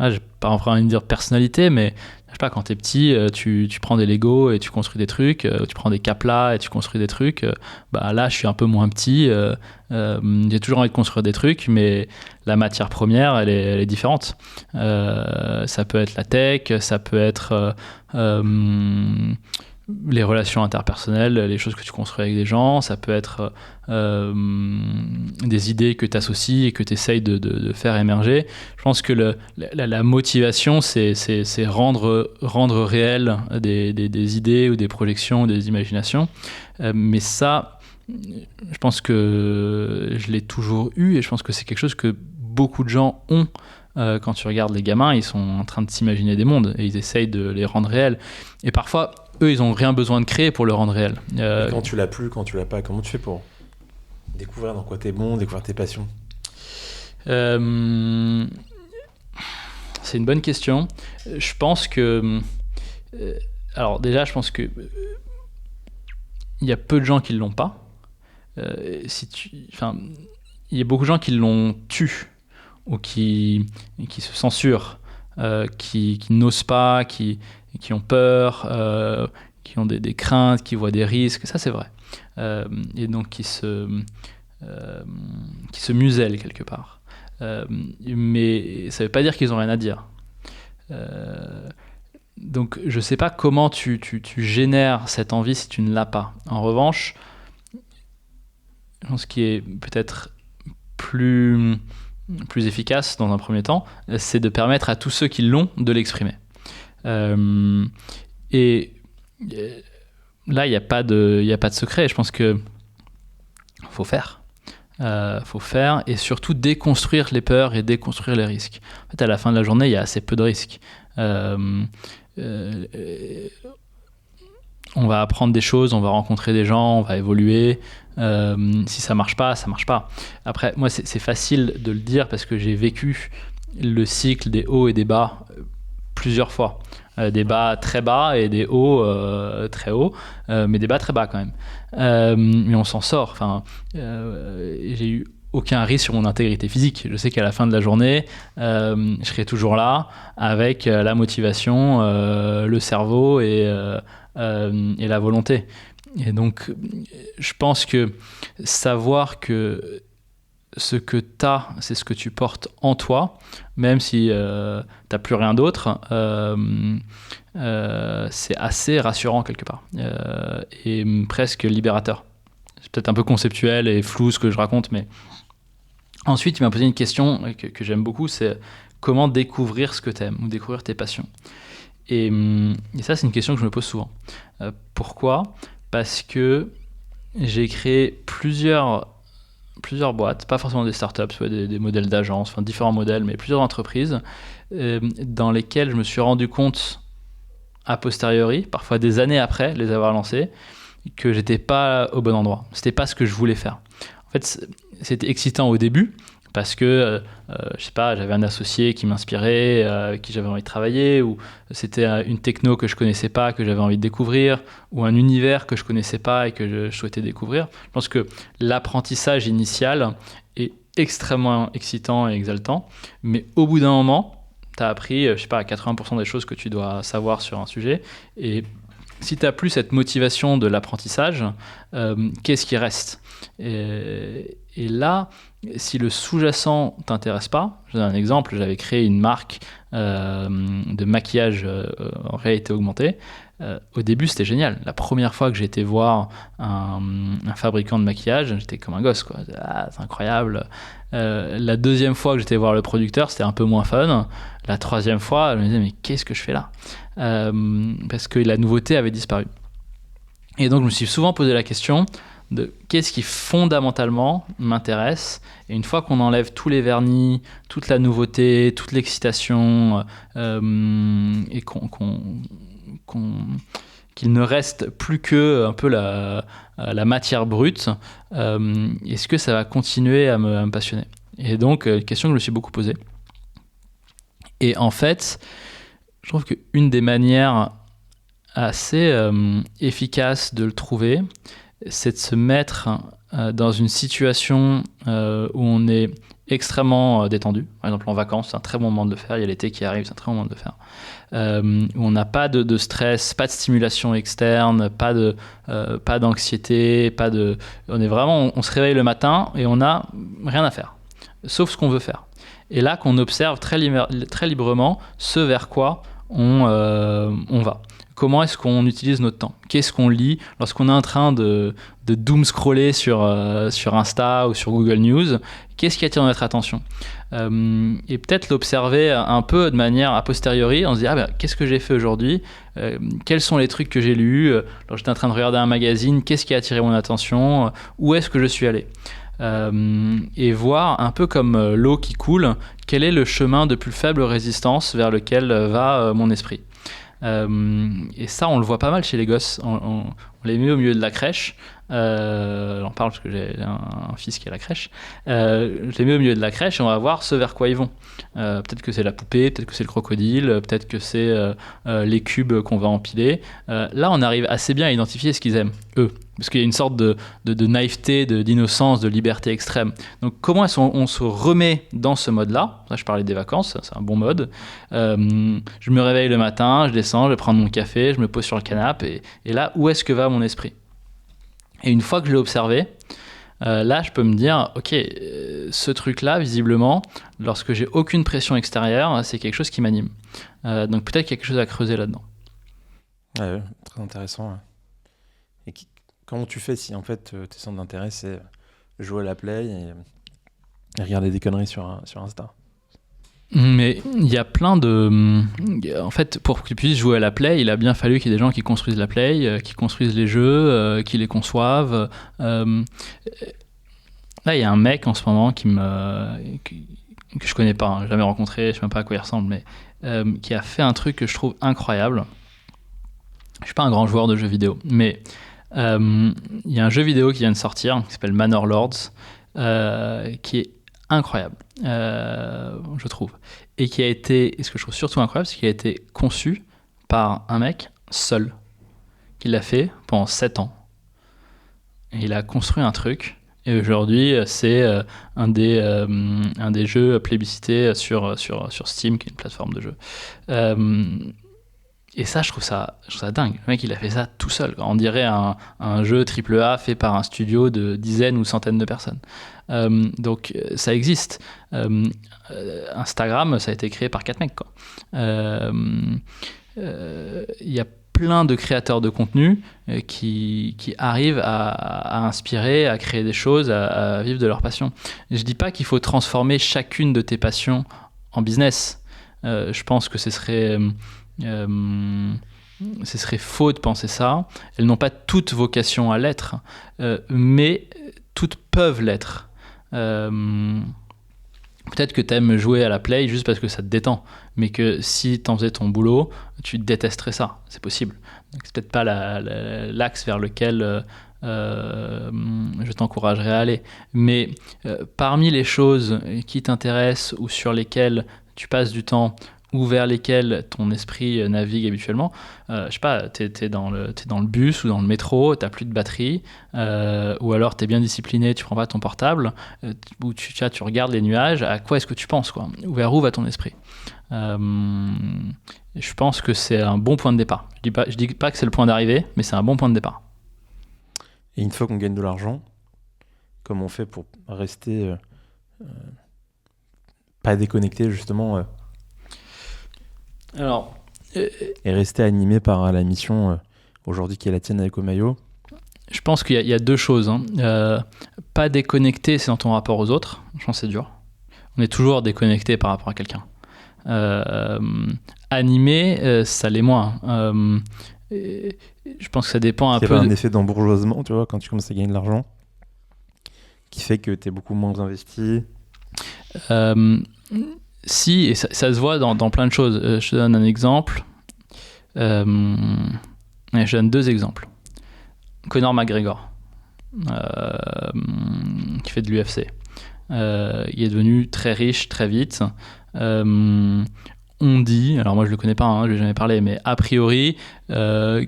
j'ai pas envie de dire personnalité, mais je sais pas, quand t'es petit, tu prends des Lego et tu construis des trucs, tu prends des Kapla et tu construis des trucs. Là, je suis un peu moins petit, j'ai toujours envie de construire des trucs, mais la matière première, elle est différente. Ça peut être la tech, ça peut être les relations interpersonnelles, les choses que tu construis avec des gens, ça peut être des idées que tu associes et que tu essayes de faire émerger. Je pense que la motivation, c'est rendre réel des idées ou des projections ou des imaginations. Mais ça, je pense que je l'ai toujours eu et je pense que c'est quelque chose que beaucoup de gens ont. Quand tu regardes les gamins, ils sont en train de s'imaginer des mondes et ils essayent de les rendre réels. Et parfois, eux, ils n'ont rien besoin de créer pour le rendre réel. Quand tu l'as plus, quand tu l'as pas, comment tu fais pour découvrir dans quoi t'es bon, découvrir tes passions ? C'est une bonne question. Je pense que... alors déjà, je pense que il y a peu de gens qui ne l'ont pas. Il y a beaucoup de gens qui l'ont tu ou qui se censurent, qui n'osent pas, qui ont peur, qui ont des craintes, qui voient des risques, ça c'est vrai. Et donc qui se musellent quelque part. Mais ça ne veut pas dire qu'ils n'ont rien à dire. Donc je ne sais pas comment tu génères cette envie si tu ne l'as pas. En revanche, je pense qu'il est peut-être plus efficace dans un premier temps, c'est de permettre à tous ceux qui l'ont de l'exprimer. Et là, il n'y a pas de secret. Je pense que faut faire. Faut faire et surtout déconstruire les peurs et déconstruire les risques. En fait, à la fin de la journée, il y a assez peu de risques. On va apprendre des choses, on va rencontrer des gens, on va évoluer. Si ça marche pas, ça marche pas. Après, moi, c'est facile de le dire parce que j'ai vécu le cycle des hauts et des bas plusieurs fois. Des bas très bas et des hauts très hauts, mais des bas très bas quand même. Mais on s'en sort. Enfin, j'ai eu aucun risque sur mon intégrité physique. Je sais qu'à la fin de la journée, je serai toujours là avec la motivation, le cerveau et la volonté. Et donc, je pense que savoir que ce que tu as, c'est ce que tu portes en toi, même si tu n'as plus rien d'autre, c'est assez rassurant quelque part et presque libérateur. C'est peut-être un peu conceptuel et flou ce que je raconte, mais ensuite, il m'a posé une question que j'aime beaucoup, c'est comment découvrir ce que tu aimes ou découvrir tes passions. Et ça, c'est une question que je me pose souvent. Pourquoi ? Parce que j'ai créé plusieurs boîtes, pas forcément des startups, des modèles d'agence, enfin différents modèles, mais plusieurs entreprises dans lesquelles je me suis rendu compte a posteriori, parfois des années après les avoir lancées, que j'étais pas au bon endroit. C'était pas ce que je voulais faire. En fait, c'était excitant au début parce que je sais pas, j'avais un associé qui m'inspirait, avec qui j'avais envie de travailler, ou c'était une techno que je connaissais pas, que j'avais envie de découvrir, ou un univers que je connaissais pas et que je souhaitais découvrir. Je pense que l'apprentissage initial est extrêmement excitant et exaltant, mais au bout d'un moment, tu as appris, je sais pas, 80% des choses que tu dois savoir sur un sujet, et si tu n'as plus cette motivation de l'apprentissage, qu'est-ce qui reste ? Et là, si le sous-jacent ne t'intéresse pas, je donne un exemple, j'avais créé une marque de maquillage en réalité augmentée. Au début, c'était génial. La première fois que j'ai été voir un fabricant de maquillage, j'étais comme un gosse, quoi. Ah, c'est incroyable. La deuxième fois que j'étais voir le producteur, c'était un peu moins fun. La troisième fois, je me disais, mais qu'est-ce que je fais là ? Parce que la nouveauté avait disparu. Et donc, je me suis souvent posé la question de qu'est-ce qui fondamentalement m'intéresse. Et une fois qu'on enlève tous les vernis, toute la nouveauté, toute l'excitation, et qu'il ne reste plus que un peu la matière brute, est-ce que ça va continuer à me passionner? Et donc, question que je me suis beaucoup posée. Et en fait, je trouve qu'une des manières assez efficaces de le trouver, c'est de se mettre dans une situation où on est extrêmement détendu. Par exemple, en vacances, c'est un très bon moment de le faire. Il y a l'été qui arrive, c'est un très bon moment de le faire. Où on n'a pas de stress, pas de stimulation externe, pas d'anxiété, on se réveille le matin et on n'a rien à faire, sauf ce qu'on veut faire. Et là, qu'on observe très librement ce vers quoi on va. Comment est-ce qu'on utilise notre temps? Qu'est-ce qu'on lit lorsqu'on est en train de doom scroller sur Insta ou sur Google News? Qu'est-ce qui attire notre attention? Et peut-être l'observer un peu de manière a posteriori. On se dit, qu'est-ce que j'ai fait aujourd'hui? Quels sont les trucs que j'ai lus? Lorsque j'étais en train de regarder un magazine, qu'est-ce qui a attiré mon attention? Où est-ce que je suis allé? Et voir un peu comme l'eau qui coule, quel est le chemin de plus faible résistance vers lequel va mon esprit. Et ça, on le voit pas mal chez les gosses. On les met au milieu de la crèche. J'en parle parce que j'ai un fils qui est à la crèche. Je les mets au milieu de la crèche et on va voir ce vers quoi ils vont. Peut-être que c'est la poupée, peut-être que c'est le crocodile, peut-être que c'est les cubes qu'on va empiler. Là, on arrive assez bien à identifier ce qu'ils aiment, eux. Parce qu'il y a une sorte de naïveté, d'innocence, de liberté extrême. Donc comment est-ce qu'on se remet dans ce mode-là? Là, je parlais des vacances, c'est un bon mode. Je me réveille le matin, je descends, je vais prendre mon café, je me pose sur le canapé. Et là, où est-ce que va mon esprit? Et une fois que je l'ai observé, là, je peux me dire, ok, ce truc-là, visiblement, lorsque j'ai aucune pression extérieure, c'est quelque chose qui m'anime. Donc peut-être qu'il y a quelque chose à creuser là-dedans. Ouais, très intéressant. Ouais. Et comment tu fais si en fait tes centres d'intérêt c'est jouer à la play et regarder des conneries sur Insta? Mais il y a plein de... En fait, pour que tu puisses jouer à la play, il a bien fallu qu'il y ait des gens qui construisent la play, qui construisent les jeux, qui les conçoivent. Là, il y a un mec en ce moment que je connais pas, hein, jamais rencontré, je sais même pas à quoi il ressemble, mais qui a fait un truc que je trouve incroyable. Je suis pas un grand joueur de jeux vidéo, mais il y a un jeu vidéo qui vient de sortir, qui s'appelle Manor Lords, qui est incroyable, je trouve. Et qui a été, et ce que je trouve surtout incroyable, c'est qu'il a été conçu par un mec seul, qui l'a fait pendant 7 ans. Et il a construit un truc, et aujourd'hui, c'est un des jeux plébiscités sur Steam, qui est une plateforme de jeu. Et ça, je trouve ça dingue. Le mec, il a fait ça tout seul. On dirait un jeu AAA fait par un studio de dizaines ou centaines de personnes. Donc, ça existe. Instagram, ça a été créé par 4 mecs, quoi. Il y a plein de créateurs de contenu qui arrivent à inspirer, à créer des choses, à vivre de leur passion. Je dis pas qu'il faut transformer chacune de tes passions en business. Je pense que ce serait faux de penser ça. Elles n'ont pas toutes vocation à l'être, mais toutes peuvent l'être. Peut-être que tu aimes jouer à la play juste parce que ça te détend, mais que si tu en faisais ton boulot, tu détesterais ça. C'est possible. Donc, c'est peut-être pas l'axe vers lequel je t'encouragerais à aller. Mais parmi les choses qui t'intéressent ou sur lesquelles tu passes du temps ou vers lesquels ton esprit navigue habituellement, je sais pas, t'es dans le bus ou dans le métro, t'as plus de batterie, ou alors t'es bien discipliné, tu prends pas ton portable, ou tu regardes les nuages, à quoi est-ce que tu penses, quoi? Vers où va ton esprit? Je pense que c'est un bon point de départ. Je dis pas que c'est le point d'arrivée, mais c'est un bon point de départ. Et une fois qu'on gagne de l'argent, comment on fait pour rester pas déconnecté justement Alors, et rester animé par la mission aujourd'hui qui est la tienne avec Omayo? Je pense qu'il y a deux choses. Pas déconnecté, c'est dans ton rapport aux autres. Je pense que c'est dur. On est toujours déconnecté par rapport à quelqu'un. Animé, ça l'est moins. Je pense que ça dépend un peu. Il y a un effet d'embourgeoisement, tu vois, quand tu commences à gagner de l'argent, qui fait que tu es beaucoup moins investi. Si, et ça se voit dans plein de choses. Je te donne un exemple. Un Et je donne 2 exemples. Conor McGregor, qui fait de l'UFC. Il est devenu très riche très vite. On dit, alors moi je le connais pas, je lui ai jamais parlé, mais a priori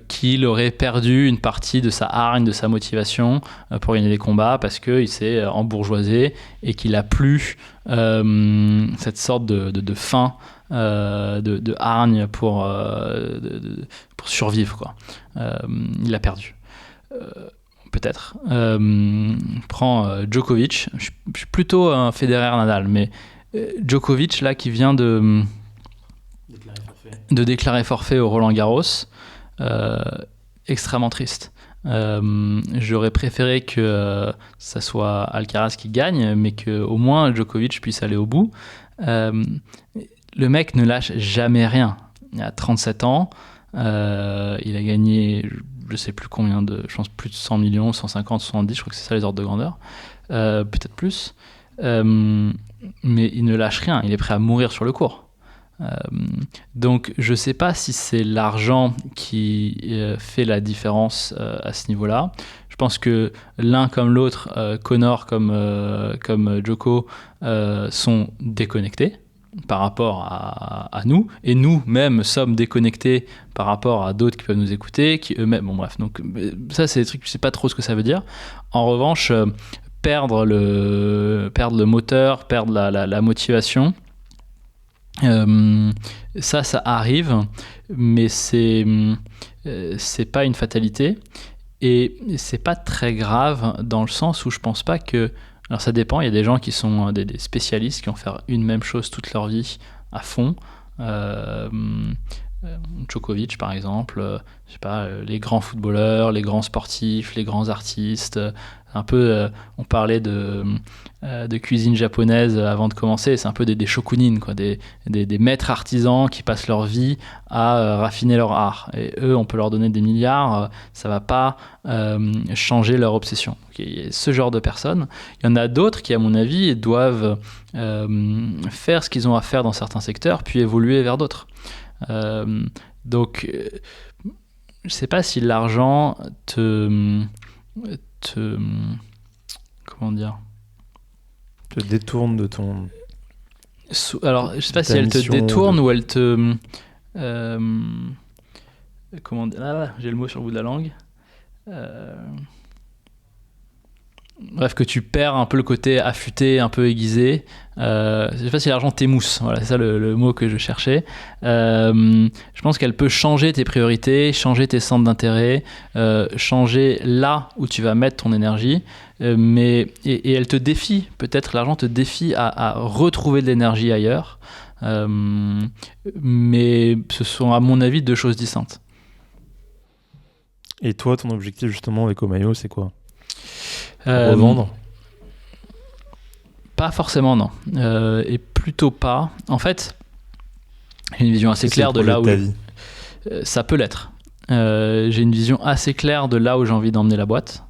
qu'il aurait perdu une partie de sa hargne, de sa motivation pour gagner des combats parce qu'il s'est embourgeoisé et qu'il a plus cette sorte de faim, de hargne pour survivre, quoi. Il l'a perdu. Peut-être. Prends Djokovic. Je suis plutôt un Federer-Nadal, mais Djokovic là qui vient de déclarer forfait au Roland-Garros, extrêmement triste. J'aurais préféré que ça soit Alcaraz qui gagne, mais qu'au moins Djokovic puisse aller au bout. Le mec ne lâche jamais rien. Il a 37 ans, il a gagné, je sais plus combien je pense plus de 100 millions, 150, 70, je crois que c'est ça les ordres de grandeur, peut-être plus. Mais il ne lâche rien, il est prêt à mourir sur le court. Donc je sais pas si c'est l'argent qui fait la différence à ce niveau-là. Je pense que l'un comme l'autre, Conor comme Djoko, sont déconnectés par rapport à nous, et nous-mêmes sommes déconnectés par rapport à d'autres qui peuvent nous écouter, qui eux-mêmes... Bon bref, donc ça c'est des trucs, je sais pas trop ce que ça veut dire. En revanche, perdre le moteur, perdre la motivation, ça arrive, mais c'est pas une fatalité, et c'est pas très grave dans le sens où je pense pas que... Alors ça dépend, il y a des gens qui sont des spécialistes qui vont faire une même chose toute leur vie à fond. Djokovic par exemple, je sais pas, les grands footballeurs, les grands sportifs, les grands artistes, un peu, on parlait de cuisine japonaise avant de commencer, c'est un peu des shokunin, quoi, des maîtres artisans qui passent leur vie à raffiner leur art. Et eux, on peut leur donner des milliards, ça va pas changer leur obsession. Donc, il y a ce genre de personnes. Il y en a d'autres qui, à mon avis, doivent faire ce qu'ils ont à faire dans certains secteurs, puis évoluer vers d'autres. Donc, je sais pas si l'argent comment dire, te détourne de ton... Alors, je sais pas si elle te détourne ou elle te... comment dire... Ah, j'ai le mot sur le bout de la langue. Bref, que tu perds un peu le côté affûté, un peu aiguisé. Je sais pas si l'argent t'émousse. Voilà, c'est ça le mot que je cherchais. Je pense qu'elle peut changer tes priorités, changer tes centres d'intérêt, changer là où tu vas mettre ton énergie. Et elle te défie, peut-être l'argent te défie à retrouver de l'énergie ailleurs. Mais ce sont, à mon avis, 2 choses distinctes. Et toi, ton objectif justement avec Omayo, c'est quoi ? Revendre ? Pas forcément, non. Et plutôt pas. En fait, j'ai une vision assez claire de là où... Ça peut l'être. J'ai une vision assez claire de là où j'ai envie d'emmener la boîte.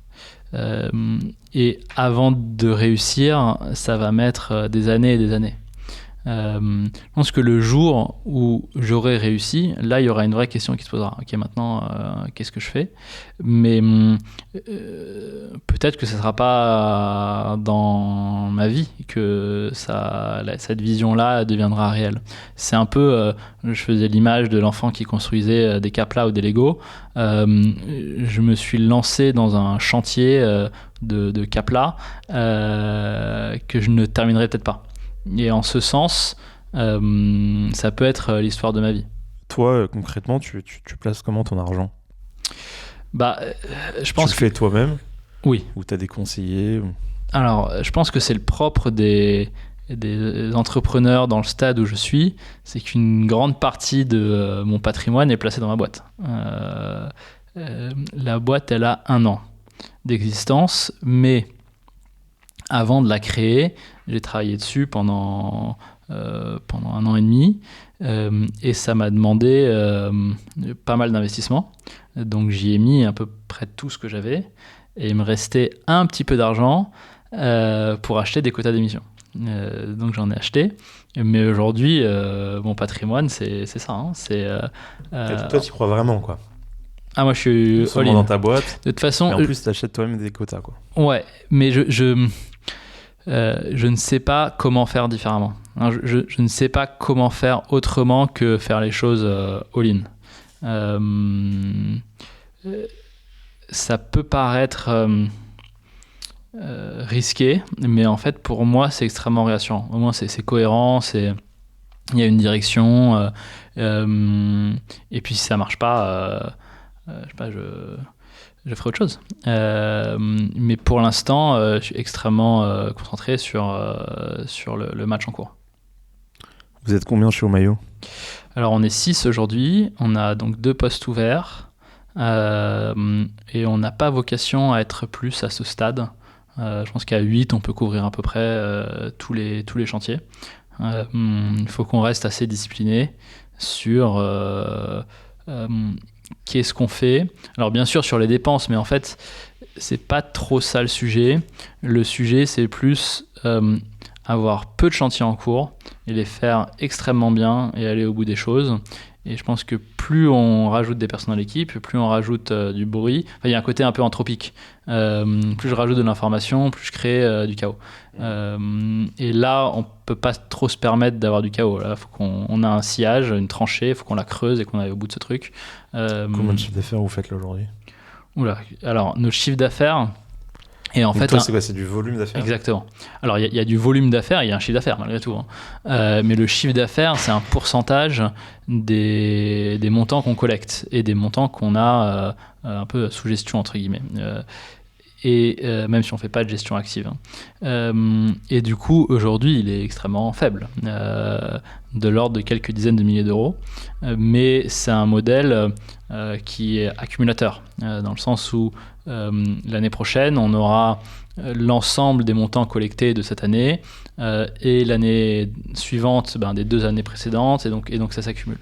Et avant de réussir, ça va mettre des années et des années. Je pense que le jour où j'aurai réussi, là il y aura une vraie question qui se posera. Ok, maintenant qu'est-ce que je fais ? Mais peut-être que ce ne sera pas dans ma vie que cette vision-là deviendra réelle. C'est un peu, je faisais l'image de l'enfant qui construisait des Kapla ou des Lego. Je me suis lancé dans un chantier de Kapla que je ne terminerai peut-être pas. Et en ce sens, ça peut être l'histoire de ma vie. Toi, concrètement, tu places comment ton argent ? Je pense tu le fais toi-même ? Oui. Ou tu as des conseillers ? Alors, je pense que c'est le propre des entrepreneurs dans le stade où je suis, c'est qu'une grande partie de mon patrimoine est placée dans ma boîte. La boîte, elle a 1 an d'existence, mais avant de la créer, j'ai travaillé dessus pendant 1 an et demi, et ça m'a demandé pas mal d'investissement. Donc j'y ai mis à peu près tout ce que j'avais, et il me restait un petit peu d'argent pour acheter des quotas d'émission. Donc j'en ai acheté, mais aujourd'hui mon patrimoine c'est ça. Hein, toi tu y crois vraiment, quoi. Ah, moi, je suis Seulement dans ta boîte. De toute façon... Et en plus, tu achètes toi-même des quotas, quoi. Ouais, mais je ne sais pas comment faire différemment. Hein, je ne sais pas comment faire autrement que faire les choses all-in. Ça peut paraître risqué, mais en fait, pour moi, c'est extrêmement rassurant. Au moins, c'est cohérent, il y a une direction. Et puis, si ça ne marche pas, je sais pas, je ferai autre chose. Mais pour l'instant, je suis extrêmement concentré sur le match en cours. Vous êtes combien chez Omayo ? Alors, on est 6 aujourd'hui. On a donc 2 postes ouverts. Et on n'a pas vocation à être plus à ce stade. Je pense qu'à 8, on peut couvrir à peu près tous les chantiers. Il faut qu'on reste assez discipliné sur... qu'est-ce qu'on fait ? Alors bien sûr sur les dépenses, mais en fait c'est pas trop ça le sujet. Le sujet c'est plus avoir peu de chantiers en cours et les faire extrêmement bien et aller au bout des choses. Et je pense que plus on rajoute des personnes dans l'équipe, plus on rajoute du bruit. Enfin, il y a un côté un peu anthropique. Plus je rajoute de l'information, plus je crée du chaos. Et là, on peut pas trop se permettre d'avoir du chaos. Là, faut qu'on a un sillage, une tranchée, il faut qu'on la creuse et qu'on aille au bout de ce truc. Combien de chiffre d'affaires vous faites là aujourd'hui ? Oula, alors notre chiffre d'affaires. Et en donc fait, toi, c'est quoi ? C'est du volume d'affaires ? Exactement. Alors, il y a du volume d'affaires, il y a un chiffre d'affaires malgré tout. Hein. Mais le chiffre d'affaires, c'est un pourcentage des montants qu'on collecte et des montants qu'on a un peu sous gestion, entre guillemets. Même si on ne fait pas de gestion active. Hein. Et du coup, aujourd'hui, il est extrêmement faible, de l'ordre de quelques dizaines de milliers d'euros. Mais c'est un modèle qui est accumulateur, dans le sens où l'année prochaine, on aura l'ensemble des montants collectés de cette année et l'année suivante des 2 années précédentes, et donc ça s'accumule.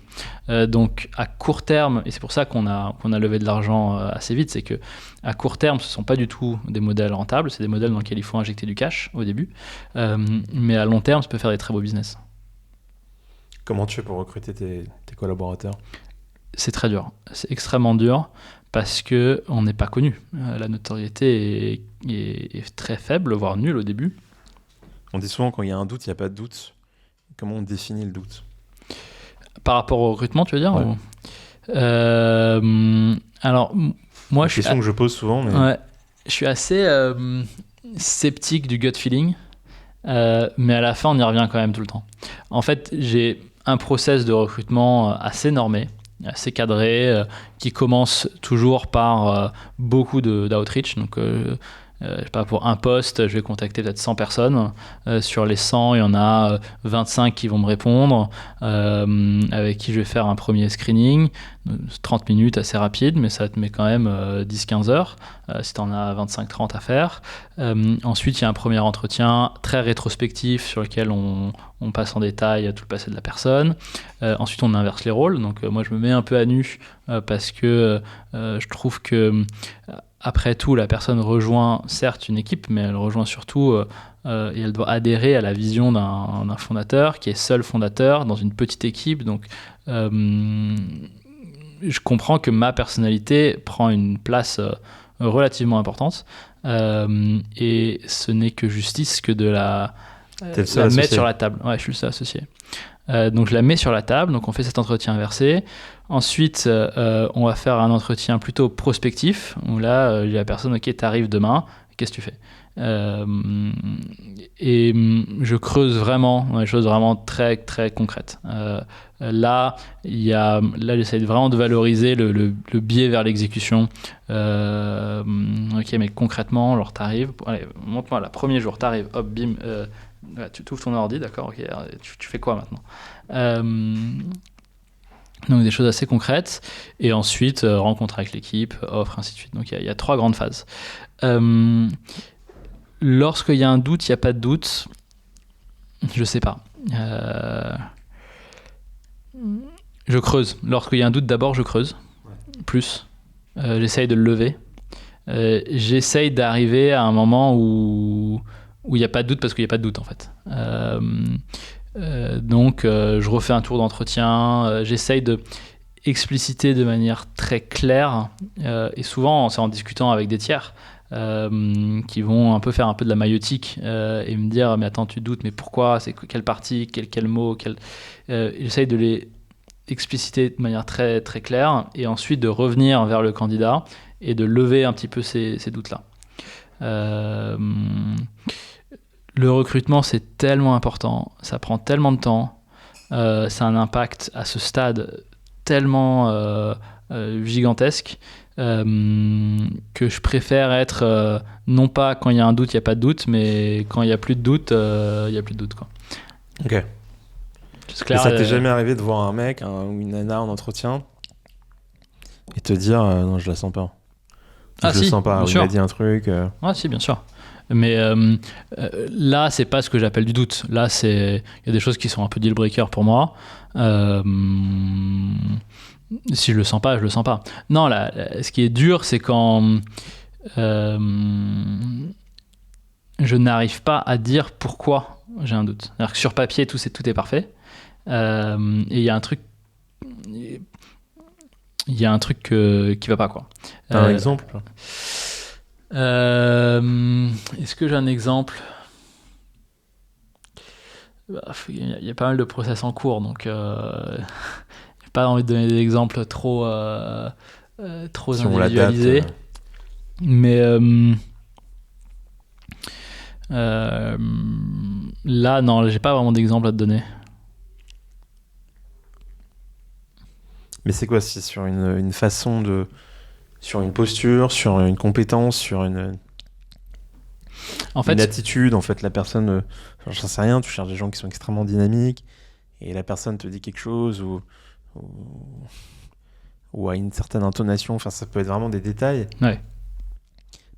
Donc à court terme, et c'est pour ça qu'on a levé de l'argent assez vite, c'est que à court terme, ce ne sont pas du tout des modèles rentables, c'est des modèles dans lesquels il faut injecter du cash au début, mais à long terme, ça peut faire des très beaux business. Comment tu fais pour recruter tes collaborateurs ? C'est très dur, c'est extrêmement dur parce qu'on n'est pas connu. La notoriété est très faible, voire nulle au début. On dit souvent quand il y a un doute, il n'y a pas de doute. Comment on définit le doute ? Par rapport au recrutement, tu veux dire ? Ouais. Alors, moi, c'est une question que je pose souvent. Mais... Ouais, je suis assez sceptique du gut feeling, mais à la fin, on y revient quand même tout le temps. En fait, j'ai un process de recrutement assez normé, assez cadré, qui commence toujours par beaucoup d'outreach. Donc, je sais pas, pour un poste, je vais contacter peut-être 100 personnes. Sur les 100, il y en a 25 qui vont me répondre, avec qui je vais faire un premier screening. 30 minutes, assez rapide, mais ça te met quand même 10-15 heures si tu en as 25-30 à faire. Ensuite, il y a un premier entretien très rétrospectif sur lequel on passe en détail tout le passé de la personne. Ensuite, on inverse les rôles. Donc, moi, je me mets un peu à nu parce que je trouve que après tout, la personne rejoint certes une équipe, mais elle rejoint surtout et elle doit adhérer à la vision d'un fondateur qui est seul fondateur dans une petite équipe. Donc, je comprends que ma personnalité prend une place relativement importante et ce n'est que justice que de la mettre sur la table. Ouais, je suis le seul associé. Donc je la mets sur la table, donc on fait cet entretien inversé. Ensuite, on va faire un entretien plutôt prospectif, où là, la personne, ok, t'arrives demain, qu'est-ce que tu fais ? Et je creuse vraiment dans des choses vraiment très, très concrètes. Là, j'essaie vraiment de valoriser le biais vers l'exécution. Ok, mais concrètement, alors t'arrives, allez, montre-moi, le premier jour, t'arrives, hop, bim, tu ouvres ton ordi, d'accord, ok, tu fais quoi maintenant ? Donc des choses assez concrètes, et ensuite rencontre avec l'équipe, offre, ainsi de suite. Donc il y a 3 grandes phases. Lorsqu'il y a un doute, il n'y a pas de doute, je sais pas. Je creuse. Lorsqu'il y a un doute, d'abord je creuse, plus. J'essaye de le lever. J'essaye d'arriver à un moment où il n'y a pas de doute parce qu'il n'y a pas de doute en fait. Donc je refais un tour d'entretien, j'essaye de... expliciter de manière très claire, et souvent c'est en discutant avec des tiers qui vont un peu faire un peu de la maïotique et me dire mais attends, tu doutes, mais pourquoi, c'est quelle partie, quel mot, j'essaye de les expliciter de manière très, très claire et ensuite de revenir vers le candidat et de lever un petit peu ces doutes-là. Le recrutement, c'est tellement important, ça prend tellement de temps, ça a un impact à ce stade tellement gigantesque que je préfère être non pas quand il y a un doute, il n'y a pas de doute, mais quand il n'y a plus de doute, il n'y a plus de doute, quoi. Ok. C'est clair, et ça t'est jamais arrivé de voir un mec ou une nana en entretien et te dire non, je la sens pas. Je le sens pas, il m'a dit un truc. Ah si, bien sûr. Mais là, c'est pas ce que j'appelle du doute. Là, il y a des choses qui sont un peu deal breaker pour moi. Si je le sens pas, je le sens pas. Non, là, ce qui est dur, c'est quand je n'arrive pas à dire pourquoi j'ai un doute. C'est-à-dire que sur papier, tout est parfait. Et il y a un truc qui va pas, quoi. T'as un exemple? Est-ce que j'ai un exemple? Il y a pas mal de process en cours, donc j'ai pas envie de donner des exemples trop Si individualisés. Mais là, non, j'ai pas vraiment d'exemple à te donner. Mais c'est quoi? C'est sur une façon de... Sur une posture, sur une compétence, sur une attitude, en fait, la personne... j'en sais rien, tu cherches des gens qui sont extrêmement dynamiques, et la personne te dit quelque chose, ou à une certaine intonation, enfin, ça peut être vraiment des détails, ouais.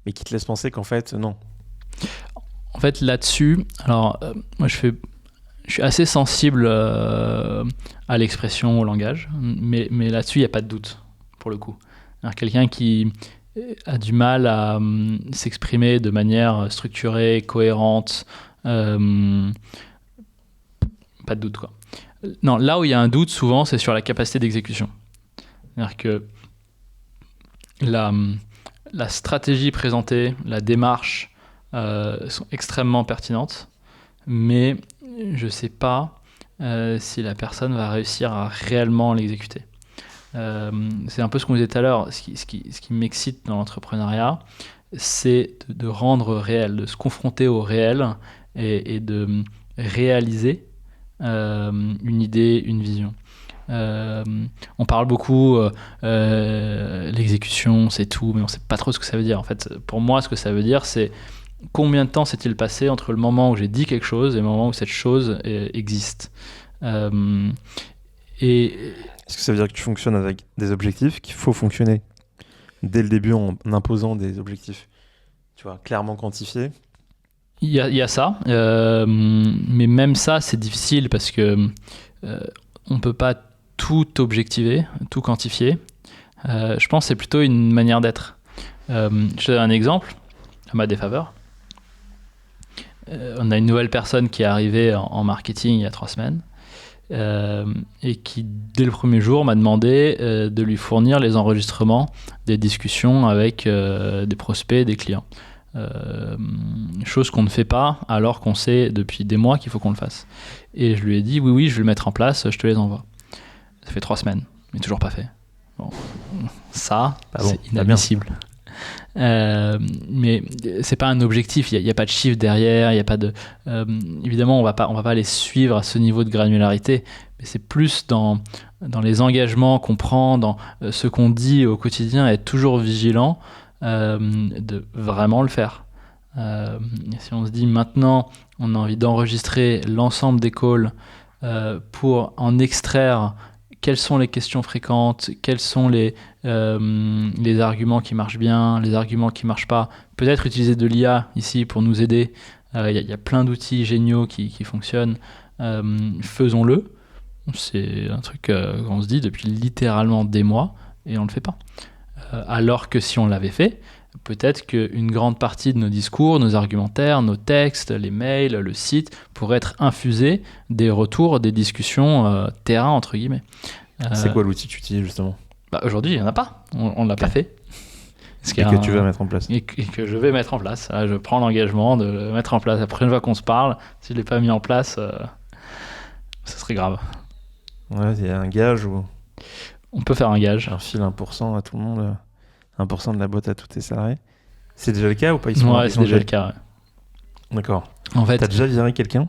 Mais qui te laissent penser qu'en fait, non. En fait, là-dessus, alors, moi, je suis assez sensible à l'expression, au langage, mais là-dessus, il n'y a pas de doute, pour le coup. Alors, quelqu'un qui a du mal à s'exprimer de manière structurée, cohérente, pas de doute, quoi. Non, là où il y a un doute, souvent, c'est sur la capacité d'exécution. C'est-à-dire que la stratégie présentée, la démarche sont extrêmement pertinentes, mais je ne sais pas si la personne va réussir à réellement l'exécuter. C'est un peu ce qu'on disait tout à l'heure. Ce qui m'excite dans l'entrepreneuriat, c'est de rendre réel, de se confronter au réel et de réaliser une idée, une vision. On parle beaucoup l'exécution, c'est tout, mais on ne sait pas trop ce que ça veut dire. En fait, pour moi, ce que ça veut dire, c'est combien de temps s'est-il passé entre le moment où j'ai dit quelque chose et le moment où cette chose existe. Est-ce que ça veut dire que tu fonctionnes avec des objectifs, qu'il faut fonctionner dès le début en imposant des objectifs, tu vois, clairement quantifiés? Il y a ça, mais même ça, c'est difficile parce que on ne peut pas tout objectiver, tout quantifier. Je pense que c'est plutôt une manière d'être. Je te donne un exemple, à ma défaveur. On a une nouvelle personne qui est arrivée en marketing il y a 3 semaines. Et qui dès le premier jour m'a demandé de lui fournir les enregistrements des discussions avec des prospects, des clients, chose qu'on ne fait pas alors qu'on sait depuis des mois qu'il faut qu'on le fasse. Et je lui ai dit oui, je vais le mettre en place, je te les envoie. Ça fait 3 semaines, mais toujours pas fait. Bon, ça, c'est inadmissible. Mais c'est pas un objectif, il y a pas de chiffre derrière, il y a pas de évidemment on va pas les suivre à ce niveau de granularité, mais c'est plus dans les engagements qu'on prend, dans ce qu'on dit au quotidien, être toujours vigilant de vraiment le faire. Si on se dit maintenant on a envie d'enregistrer l'ensemble des calls pour en extraire quelles sont les questions fréquentes, quels sont les arguments qui marchent bien, les arguments qui ne marchent pas. Peut-être utiliser de l'IA ici pour nous aider. Il y a plein d'outils géniaux qui fonctionnent. Faisons-le. C'est un truc qu'on se dit depuis littéralement des mois et on ne le fait pas. Alors que si on l'avait fait, peut-être qu'une grande partie de nos discours, nos argumentaires, nos textes, les mails, le site pourraient être infusés des retours, des discussions terrain, entre guillemets. C'est quoi l'outil que tu utilises justement? Aujourd'hui, il n'y en a pas. On ne l'a pas fait. Et que tu vas mettre en place. Et que je vais mettre en place. Je prends l'engagement de le mettre en place. La prochaine fois qu'on se parle, si je ne l'ai pas mis en place, ça serait grave. Ouais, il y a un gage ou On peut faire un gage. un file 1% à tout le monde, 1% de la boîte à tous tes salariés. C'est déjà le cas ou pas? Ils sont Ouais, c'est déjà le cas. Ouais. D'accord. En fait, T'as déjà viré quelqu'un?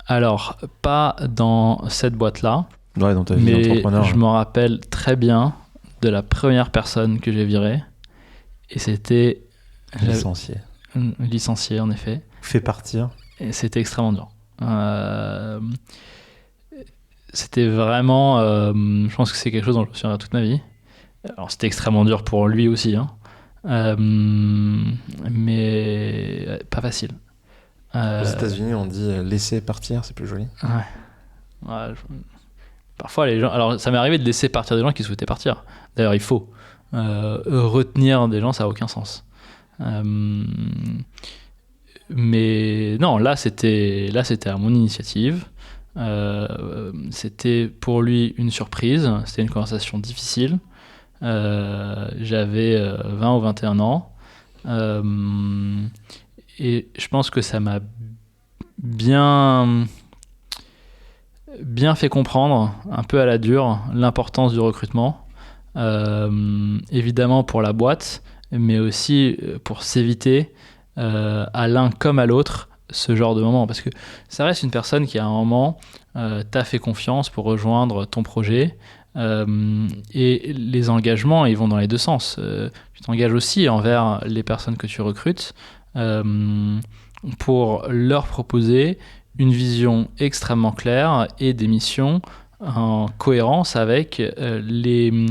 alors, pas dans cette boîte-là, Ouais, dans ta vie mais d'entrepreneur. je me rappelle très bien de la première personne que j'ai virée. Et c'était Licencié. licencié, en effet. Fait partir. Et c'était extrêmement dur. C'était vraiment... je pense que c'est quelque chose dont je me souviendrai toute ma vie. Alors, c'était extrêmement dur pour lui aussi, hein. Mais pas facile. Aux États-Unis, on dit laisser partir, c'est plus joli. Ouais, parfois, les gens... Alors, ça m'est arrivé de laisser partir des gens qui souhaitaient partir. D'ailleurs, il faut. Retenir des gens, ça n'a aucun sens. Mais non, là, c'était à mon initiative. C'était pour lui une surprise. C'était une conversation difficile. J'avais 20 ou 21 ans. Et je pense que ça m'a bien fait comprendre, un peu à la dure, l'importance du recrutement. Évidemment pour la boîte, mais aussi pour s'éviter à l'un comme à l'autre ce genre de moment. Parce que ça reste une personne qui à un moment t'a fait confiance pour rejoindre ton projet. Et les engagements, ils vont dans les deux sens. Tu t'engages aussi envers les personnes que tu recrutes pour leur proposer une vision extrêmement claire et des missions en cohérence avec les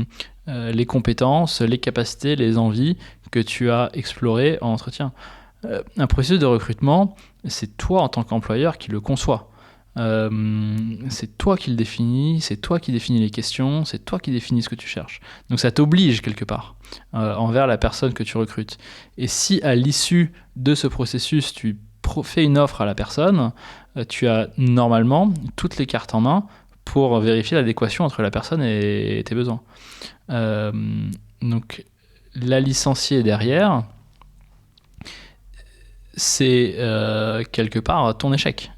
compétences, les capacités, les envies que tu as explorées en entretien. Un processus de recrutement, c'est toi en tant qu'employeur qui le conçois. C'est toi qui le définis, c'est toi qui définis les questions, c'est toi qui définis ce que tu cherches. Donc ça t'oblige quelque part envers la personne que tu recrutes. Et si à l'issue de ce processus, tu fais une offre à la personne, tu as normalement toutes les cartes en main pour vérifier l'adéquation entre la personne et tes besoins. Donc la licencier derrière, c'est quelque part ton échec.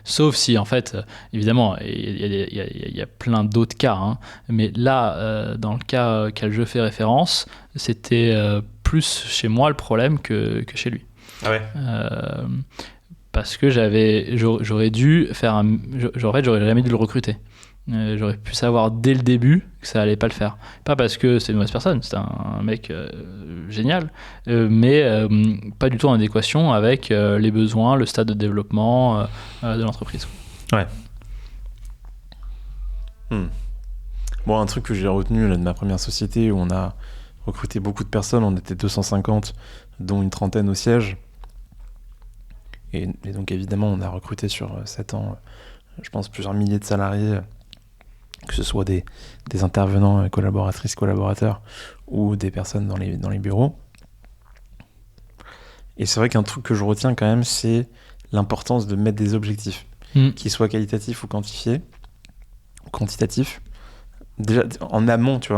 Sauf si, en fait, évidemment, il y a plein d'autres cas, hein, mais là, dans le cas auquel je fais référence, c'était plus chez moi le problème que chez lui. Ah ouais. Parce que j'aurais dû faire j'aurais jamais dû le recruter. J'aurais pu savoir dès le début que ça allait pas le faire. Pas parce que c'est une mauvaise personne, c'est un mec génial, mais pas du tout en adéquation avec les besoins, le stade de développement de l'entreprise. Ouais. Bon, un truc que j'ai retenu là, de ma première société où on a recruté beaucoup de personnes, on était 250, dont une trentaine au siège. Et donc évidemment, on a recruté sur 7 ans, je pense, plusieurs milliers de salariés, que ce soit des intervenants, collaboratrices, collaborateurs, ou des personnes dans les bureaux. Et c'est vrai qu'un truc que je retiens quand même, c'est l'importance de mettre des objectifs, qu'ils soient qualitatifs ou quantitatifs. Déjà, en amont, tu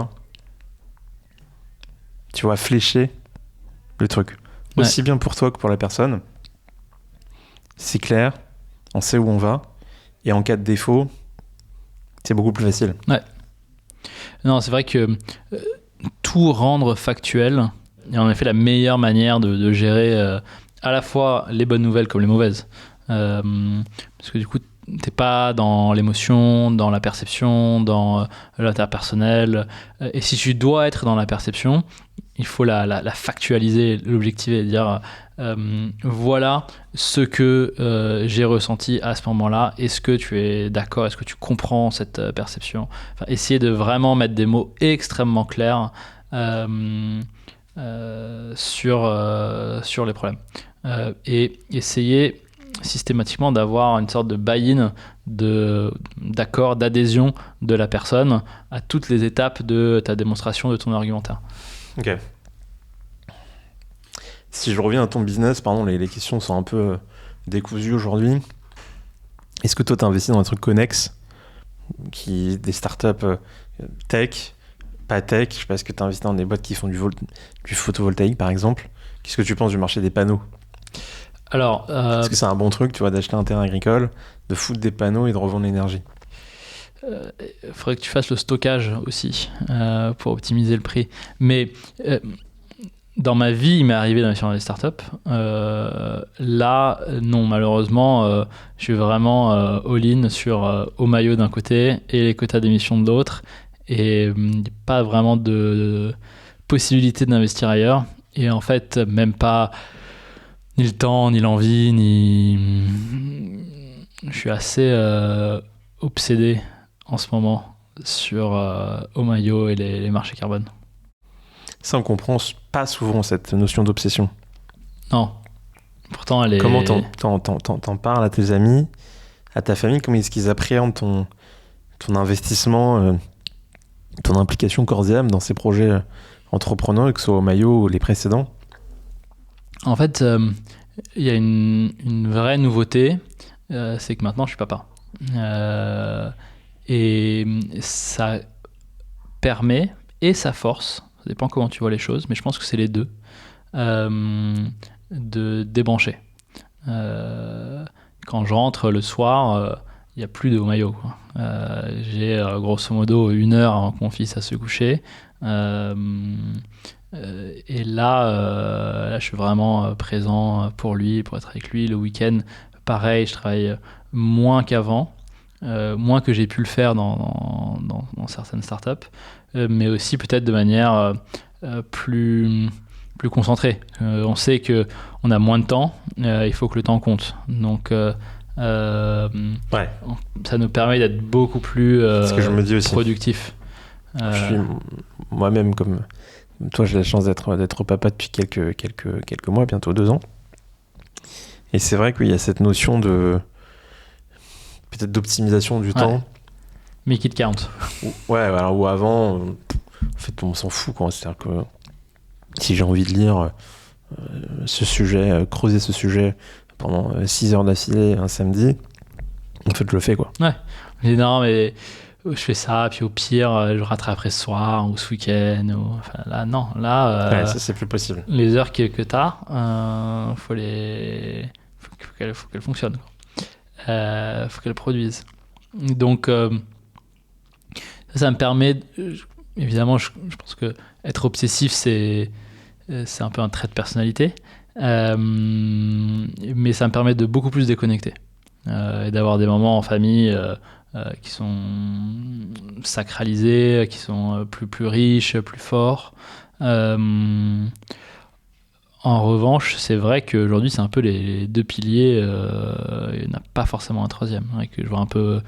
vois, flécher le truc. Aussi bien pour toi que pour la personne. C'est clair, on sait où on va, et en cas de défaut, c'est beaucoup plus facile. Ouais. Non, c'est vrai que tout rendre factuel est en effet la meilleure manière de gérer à la fois les bonnes nouvelles comme les mauvaises. Parce que du coup, t'es pas dans l'émotion, dans la perception, dans l'interpersonnel. Et si tu dois être dans la perception, il faut la factualiser, l'objectiver et dire voilà ce que j'ai ressenti à ce moment-là. Est-ce que tu es d'accord? Est-ce que tu comprends cette perception? Enfin, essayer de vraiment mettre des mots extrêmement clairs sur les problèmes. Et essayer systématiquement d'avoir une sorte de buy-in, d'accord, d'adhésion de la personne à toutes les étapes de ta démonstration, de ton argumentaire. Ok. Si je reviens à ton business, pardon, les questions sont un peu décousues aujourd'hui. Est-ce que toi, tu as investi dans un truc connexe, des startups Tech, pas tech, je sais pas, est-ce que tu investis dans des boîtes qui font du photovoltaïque par exemple? Qu'est-ce que tu penses du marché des panneaux? Alors, Est-ce que c'est un bon truc, tu vois, d'acheter un terrain agricole, de foutre des panneaux et de revendre l'énergie? il faudrait que tu fasses le stockage aussi pour optimiser le prix. Mais dans ma vie, il m'est arrivé d'investir dans des startups. Là, non, malheureusement, je suis vraiment all-in sur Omayo d'un côté et les quotas d'émissions de l'autre. Et pas vraiment de possibilité d'investir ailleurs. Et en fait, même pas ni le temps, ni l'envie, ni... Je suis assez obsédé en ce moment sur Omayo et les marchés carbone. Ça, on comprend pas souvent cette notion d'obsession. Non. Pourtant, elle est... Comment t'en parles à tes amis, à ta famille? Comment est-ce qu'ils appréhendent ton investissement, ton implication corps et âme dans ces projets entrepreneurs, que ce soit Omayo ou les précédents? En fait, il y a une vraie nouveauté, c'est que maintenant, je suis papa. Et ça permet, et ça force, ça dépend comment tu vois les choses, mais je pense que c'est les deux, de débrancher. Quand je rentre le soir, il n'y a plus de Omayo, quoi. J'ai grosso modo 1 heure avant que mon fils aille se coucher. Et là, je suis vraiment présent pour lui, pour être avec lui. Le week-end, pareil, je travaille moins qu'avant, moins que j'ai pu le faire dans certaines startups, mais aussi peut-être de manière plus concentrée. On sait qu'on a moins de temps, il faut que le temps compte. Donc, ça nous permet d'être beaucoup plus ce que je me dis aussi. productif. Je suis moi-même comme toi, j'ai la chance d'être papa depuis quelques mois, bientôt 2 ans. Et c'est vrai qu'il y a cette notion de peut-être d'optimisation du temps. Make it count. Ou avant, en fait, on s'en fout, quoi. C'est-à-dire que si j'ai envie de lire ce sujet, creuser ce sujet pendant 6 heures d'affilée un samedi, en fait, je le fais, quoi. Ouais. Je dis non, mais je fais ça, puis au pire, je rattraperai ce soir ou ce week-end. Enfin, là, non. Là, ça, c'est plus possible. Les heures que tu as, faut qu'elles fonctionnent. Faut qu'elles produisent. Donc, ça me permet... évidemment, je pense que être obsessif, c'est un peu un trait de personnalité. Mais ça me permet de beaucoup plus déconnecter. Et d'avoir des moments en famille... qui sont sacralisés, qui sont plus riches, plus forts. En revanche, c'est vrai qu'aujourd'hui, c'est un peu les 2 piliers. Il n'y en a pas forcément un troisième. Hein, que je vois un peu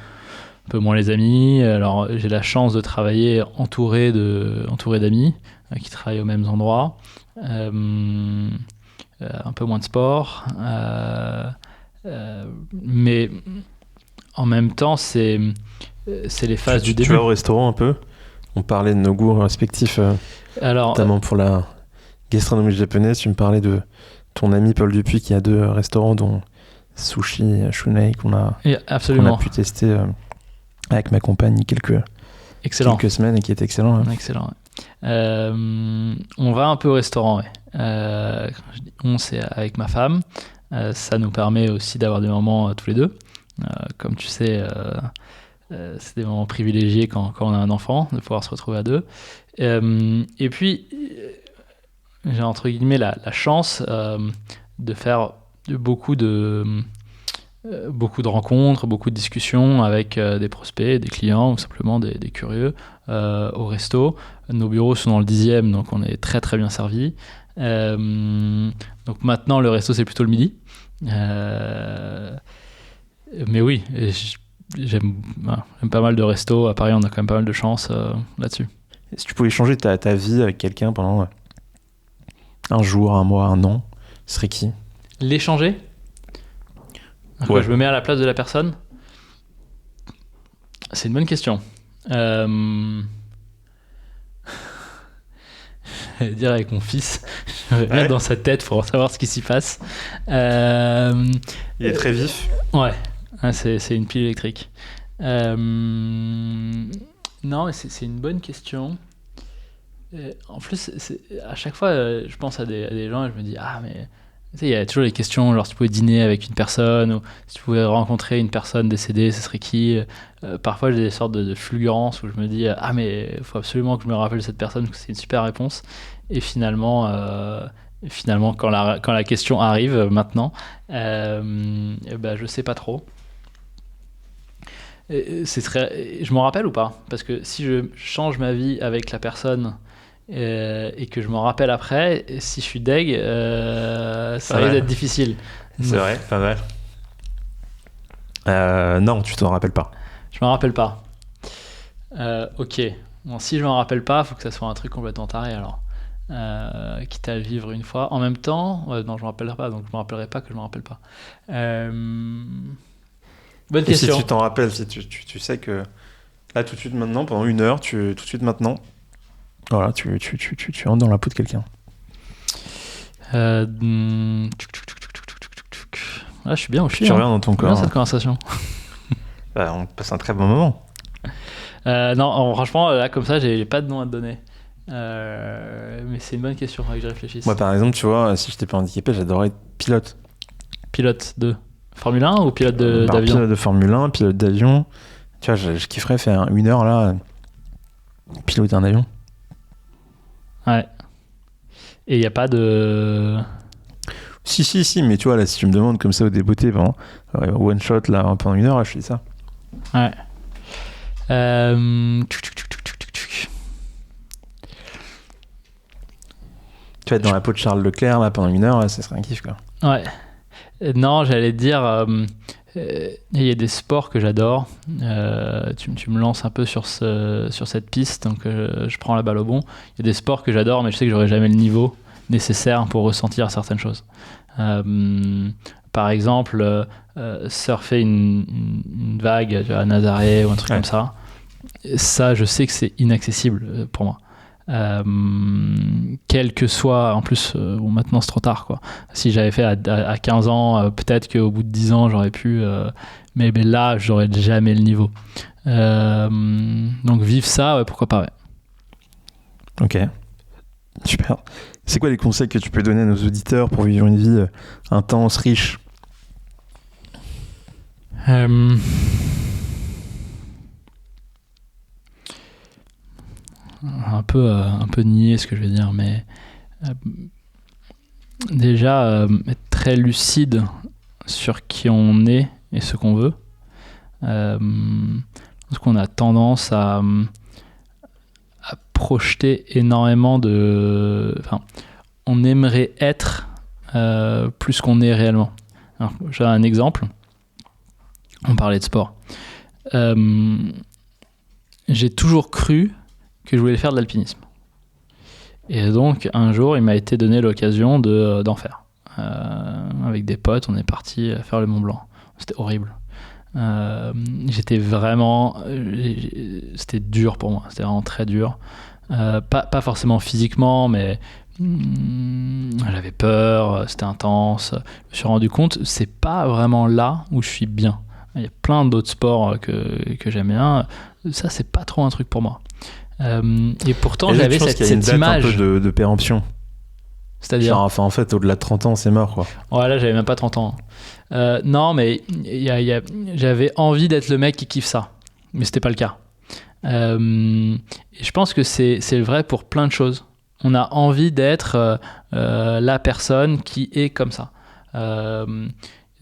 moins les amis. Alors, j'ai la chance de travailler entouré d'amis qui travaillent aux mêmes endroits. Un peu moins de sport. Mais... en même temps, c'est les phases du début. Tu vas au restaurant un peu? On parlait de nos goûts respectifs, notamment pour la gastronomie japonaise. Tu me parlais de ton ami Paul Dupuis qui a 2 restaurants, dont Sushi et Shunei, qu'on a pu tester avec ma compagne quelques semaines et qui est excellent. Ouais. Excellent. Ouais. On va un peu au restaurant. Ouais. Quand je dis on, c'est avec ma femme. Ça nous permet aussi d'avoir des moments tous les deux. Comme tu sais, c'est des moments privilégiés quand on a un enfant, de pouvoir se retrouver à 2. Et puis, j'ai entre guillemets la chance de faire beaucoup de rencontres, beaucoup de discussions avec des prospects, des clients ou simplement des curieux au resto. Nos bureaux sont dans le 10e, donc on est très très bien servis. Donc maintenant, le resto, c'est plutôt le midi. Mais oui, j'aime pas mal de restos. À Paris, on a quand même pas mal de chance là-dessus. Si tu pouvais changer ta vie avec quelqu'un pendant un jour, un mois, un an, ce serait qui? L'échanger? Ouais. Je me mets à la place de la personne? C'est une bonne question. Je vais dire avec mon fils. Je vais bien dans sa tête pour savoir ce qui s'y passe. Il est très vif. Ouais. C'est une pile électrique. Non, mais c'est une bonne question. En plus, à chaque fois, je pense à des gens et je me dis, ah, mais tu sais, il y a toujours les questions, genre si tu pouvais dîner avec une personne ou si tu pouvais rencontrer une personne décédée, ce serait qui? Parfois, j'ai des sortes de fulgurances où je me dis, ah, mais il faut absolument que je me rappelle de cette personne parce que c'est une super réponse. Et finalement, quand la question arrive maintenant, je sais pas trop. Je m'en rappelle ou pas? Parce que si je change ma vie avec la personne et que je m'en rappelle après, si je suis deg, ça risque d'être difficile. C'est vrai, pas mal. Non, tu t'en rappelles pas. Je m'en rappelle pas. Ok. Bon, si je m'en rappelle pas, faut que ça soit un truc complètement taré alors. Quitte à le vivre une fois. En même temps, non, je me rappellerai pas, donc je me rappellerai pas que je me rappelle pas. Bonne question. Si tu t'en rappelles, si tu sais que là, tout de suite maintenant, pendant 1 heure, tout de suite maintenant, voilà, tu rentres dans la peau de quelqu'un. Là, je suis bien où je suis. Tu reviens dans ton corps. Bien cette conversation. On passe un très bon moment. Non, franchement, là, comme ça, j'ai pas de nom à te donner. Mais c'est une bonne question, faudrait que j'y réfléchisse. Moi, par exemple, tu vois, si j'étais pas handicapé, j'adorerais être pilote. Pilote de Formule 1 ou pilote d'avion? Pilote de Formule 1, pilote d'avion. Tu vois, je kifferais faire 1 heure là, piloter un avion. Ouais. Et il n'y a pas de... Si, mais tu vois, là, si tu me demandes comme ça au débeauté, one shot, là, pendant 1 heure, là, je fais ça. Ouais. Tu vas être dans la peau de Charles Leclerc, là, pendant 1 heure, là, ça serait un kiff, quoi. Ouais. Non, j'allais te dire, il y a des sports que j'adore. Tu me lances un peu sur cette piste, donc je prends la balle au bon. Il y a des sports que j'adore, mais je sais que j'aurai jamais le niveau nécessaire pour ressentir certaines choses. Par exemple, surfer une vague à Nazaré ou un truc comme ça. Ça, je sais que c'est inaccessible pour moi. Quel que soit, en plus, maintenant c'est trop tard, quoi. Si j'avais fait à 15 ans, peut-être qu'au bout de 10 ans j'aurais pu, mais là j'aurais jamais le niveau. Donc vivre ça, ouais, pourquoi pas, ouais. Ok, super. C'est quoi les conseils que tu peux donner à nos auditeurs pour vivre une vie intense, riche? Un peu nier ce que je vais dire, mais déjà être très lucide sur qui on est et ce qu'on veut. Parce qu'on a tendance à projeter énormément on aimerait être plus qu'on est réellement. Alors, j'ai un exemple. On parlait de sport. J'ai toujours cru que je voulais faire de l'alpinisme. Et donc, un jour, il m'a été donné l'occasion d'en faire. Avec des potes, on est parti faire le Mont Blanc. C'était horrible. C'était dur pour moi. C'était vraiment très dur. Pas forcément physiquement, mais j'avais peur, c'était intense. Je me suis rendu compte, c'est pas vraiment là où je suis bien. Il y a plein d'autres sports que j'aime bien. Ça, c'est pas trop un truc pour moi. Et pourtant, j'avais cette image un peu de péremption. C'est-à-dire, genre, enfin, en fait, au-delà de 30 ans, c'est mort, quoi. Ouais, là, j'avais même pas 30 ans. Non, mais j'avais envie d'être le mec qui kiffe ça. Mais c'était pas le cas. Et je pense que c'est vrai pour plein de choses. On a envie d'être la personne qui est comme ça.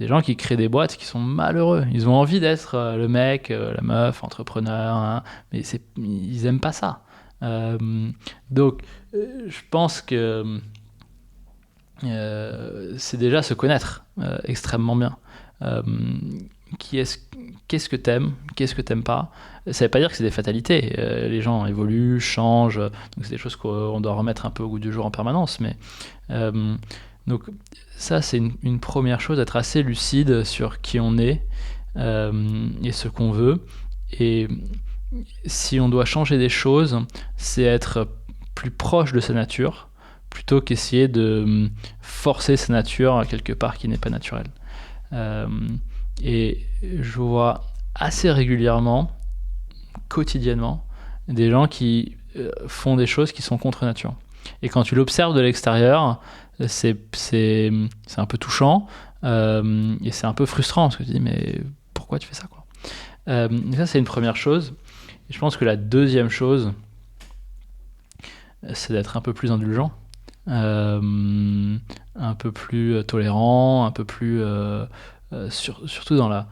Des gens qui créent des boîtes qui sont malheureux. Ils ont envie d'être le mec, la meuf, entrepreneur, hein, mais ils aiment pas ça. Donc, je pense que c'est déjà se connaître extrêmement bien. Qu'est-ce que t'aimes, qu'est-ce que t'aimes pas. Ça veut pas dire que c'est des fatalités. Les gens évoluent, changent, donc c'est des choses qu'on doit remettre un peu au goût du jour en permanence. Mais donc ça, c'est une première chose, être assez lucide sur qui on est et ce qu'on veut. Et si on doit changer des choses, c'est être plus proche de sa nature plutôt qu'essayer de forcer sa nature à quelque part qui n'est pas naturel. Et je vois assez régulièrement, quotidiennement, des gens qui font des choses qui sont contre nature. Et quand tu l'observes de l'extérieur, c'est un peu touchant et c'est un peu frustrant parce que tu te dis mais pourquoi tu fais ça quoi. Ça c'est une première chose. Et je pense que la deuxième chose, c'est d'être un peu plus indulgent, un peu plus tolérant, un peu plus surtout dans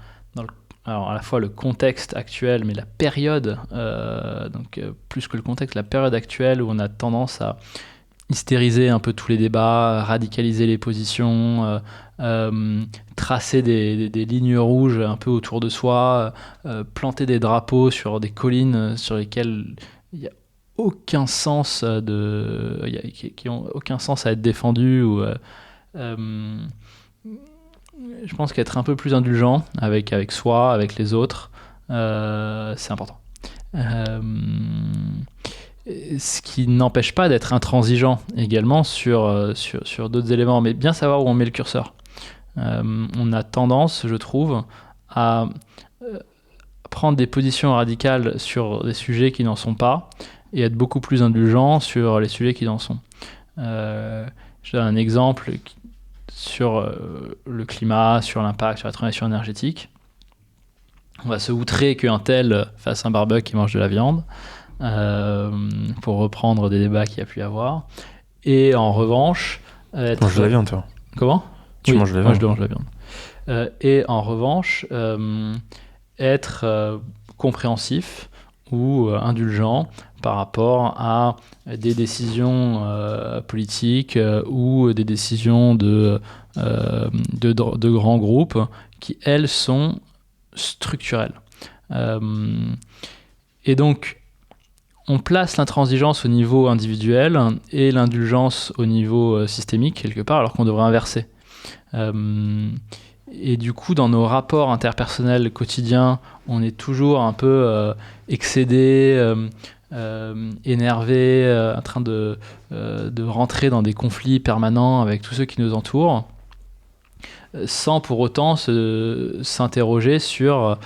alors à la fois le contexte actuel, mais la période, plus que le contexte, la période actuelle où on a tendance à hystériser un peu tous les débats, radicaliser les positions, tracer des lignes rouges un peu autour de soi, planter des drapeaux sur des collines sur lesquelles il n'y a aucun sens qui ont aucun sens à être défendus ou je pense qu'être un peu plus indulgent avec soi, avec les autres, c'est important. Ce qui n'empêche pas d'être intransigeant également sur d'autres éléments, mais bien savoir où on met le curseur. On a tendance, je trouve, à prendre des positions radicales sur des sujets qui n'en sont pas et être beaucoup plus indulgent sur les sujets qui en sont. Je donne un exemple sur le climat, sur l'impact, sur la transition énergétique. On va se outrer qu'un tel fasse un barbecue qui mange de la viande, pour reprendre des débats qu'il y a pu y avoir. Et en revanche... Tu manges de la viande, toi? Comment? Tu manges de la viande? Moi, je mange de la viande. Et en revanche, être compréhensif ou indulgent par rapport à des décisions politiques ou des décisions de grands groupes qui, elles, sont structurelles. Et donc, on place l'intransigeance au niveau individuel et l'indulgence au niveau systémique, quelque part, alors qu'on devrait inverser. Et du coup, dans nos rapports interpersonnels quotidiens, on est toujours un peu excédé, énervé, en train de rentrer dans des conflits permanents avec tous ceux qui nous entourent, sans pour autant s'interroger sur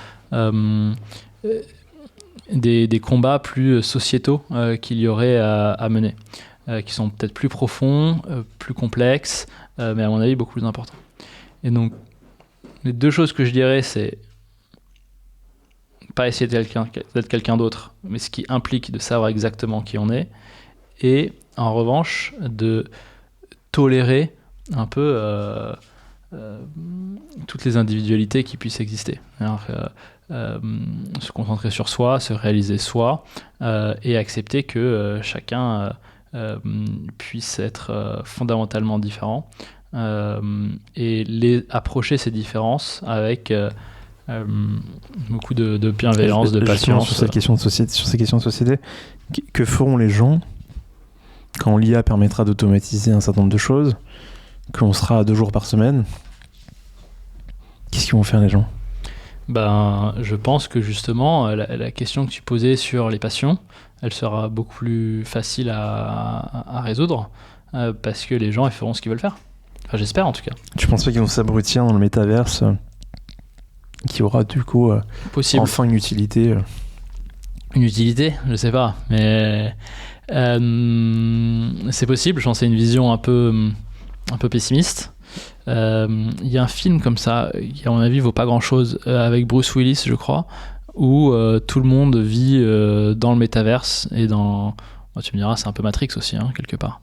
des combats plus sociétaux qu'il y aurait à mener, qui sont peut-être plus profonds, plus complexes, mais à mon avis beaucoup plus importants. Et donc, les deux choses que je dirais, c'est pas essayer d'être quelqu'un d'autre, mais ce qui implique de savoir exactement qui on est, et en revanche, de tolérer un peu toutes les individualités qui puissent exister. Alors, se concentrer sur soi, se réaliser soi, et accepter que chacun puisse être fondamentalement différent, et approcher ces différences avec beaucoup de bienveillance, de patience. Sur ces questions de société, que feront les gens quand l'IA permettra d'automatiser un certain nombre de choses, qu'on sera à 2 jours par semaine? Qu'est-ce qu'ils vont faire les gens? Je pense que justement, la question que tu posais sur les passions, elle sera beaucoup plus facile à résoudre, parce que les gens ils feront ce qu'ils veulent faire. Enfin, j'espère en tout cas. Tu penses pas qu'ils vont s'abrutir dans le métaverse, qui aura du coup enfin une utilité? Une utilité, je sais pas, mais c'est possible. Je pense que c'est une vision un peu pessimiste. Il y a un film comme ça qui à mon avis vaut pas grand chose, avec Bruce Willis je crois, où tout le monde vit dans le métaverse et dans... tu me diras, c'est un peu Matrix aussi, hein, quelque part.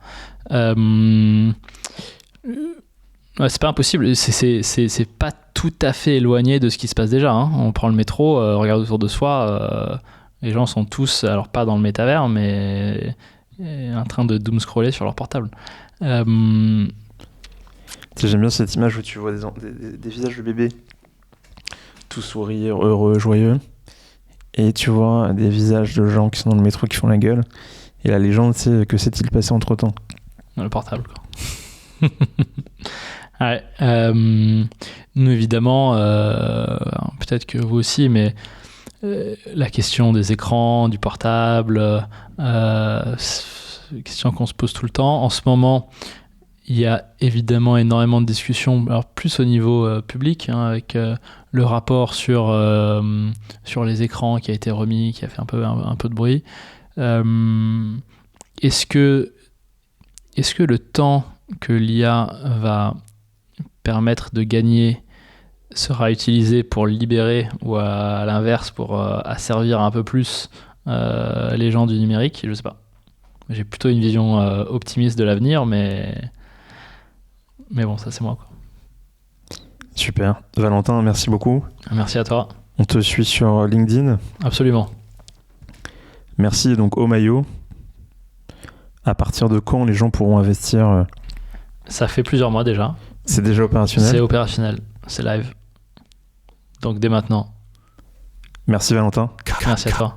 C'est pas impossible, c'est pas tout à fait éloigné de ce qui se passe déjà, hein. On prend le métro, on regarde autour de soi, les gens sont tous, alors pas dans le métavers, mais en train de doom scroller sur leur portable. J'aime bien cette image où tu vois des visages de bébés tout sourire, heureux, joyeux, et tu vois des visages de gens qui sont dans le métro qui font la gueule, et la légende c'est que s'est-il passé entre temps? Dans le portable quoi. Ouais, nous évidemment, peut-être que vous aussi, mais la question des écrans, du portable, c'est une question qu'on se pose tout le temps. En ce moment, il y a évidemment énormément de discussions, alors plus au niveau public, hein, avec le rapport sur les écrans qui a été remis, qui a fait un peu de bruit. Est-ce que le temps que l'IA va permettre de gagner sera utilisé pour libérer ou à l'inverse pour asservir un peu plus les gens du numérique? Je sais pas. J'ai plutôt une vision optimiste de l'avenir, mais bon, ça c'est moi, quoi. Super. Valentin, merci beaucoup. Merci à toi. On te suit sur LinkedIn. Absolument. Merci donc Omayo. À partir de quand les gens pourront investir? Ça fait plusieurs mois déjà. C'est déjà opérationnel? C'est opérationnel, c'est live. Donc dès maintenant. Merci Valentin. Merci à toi.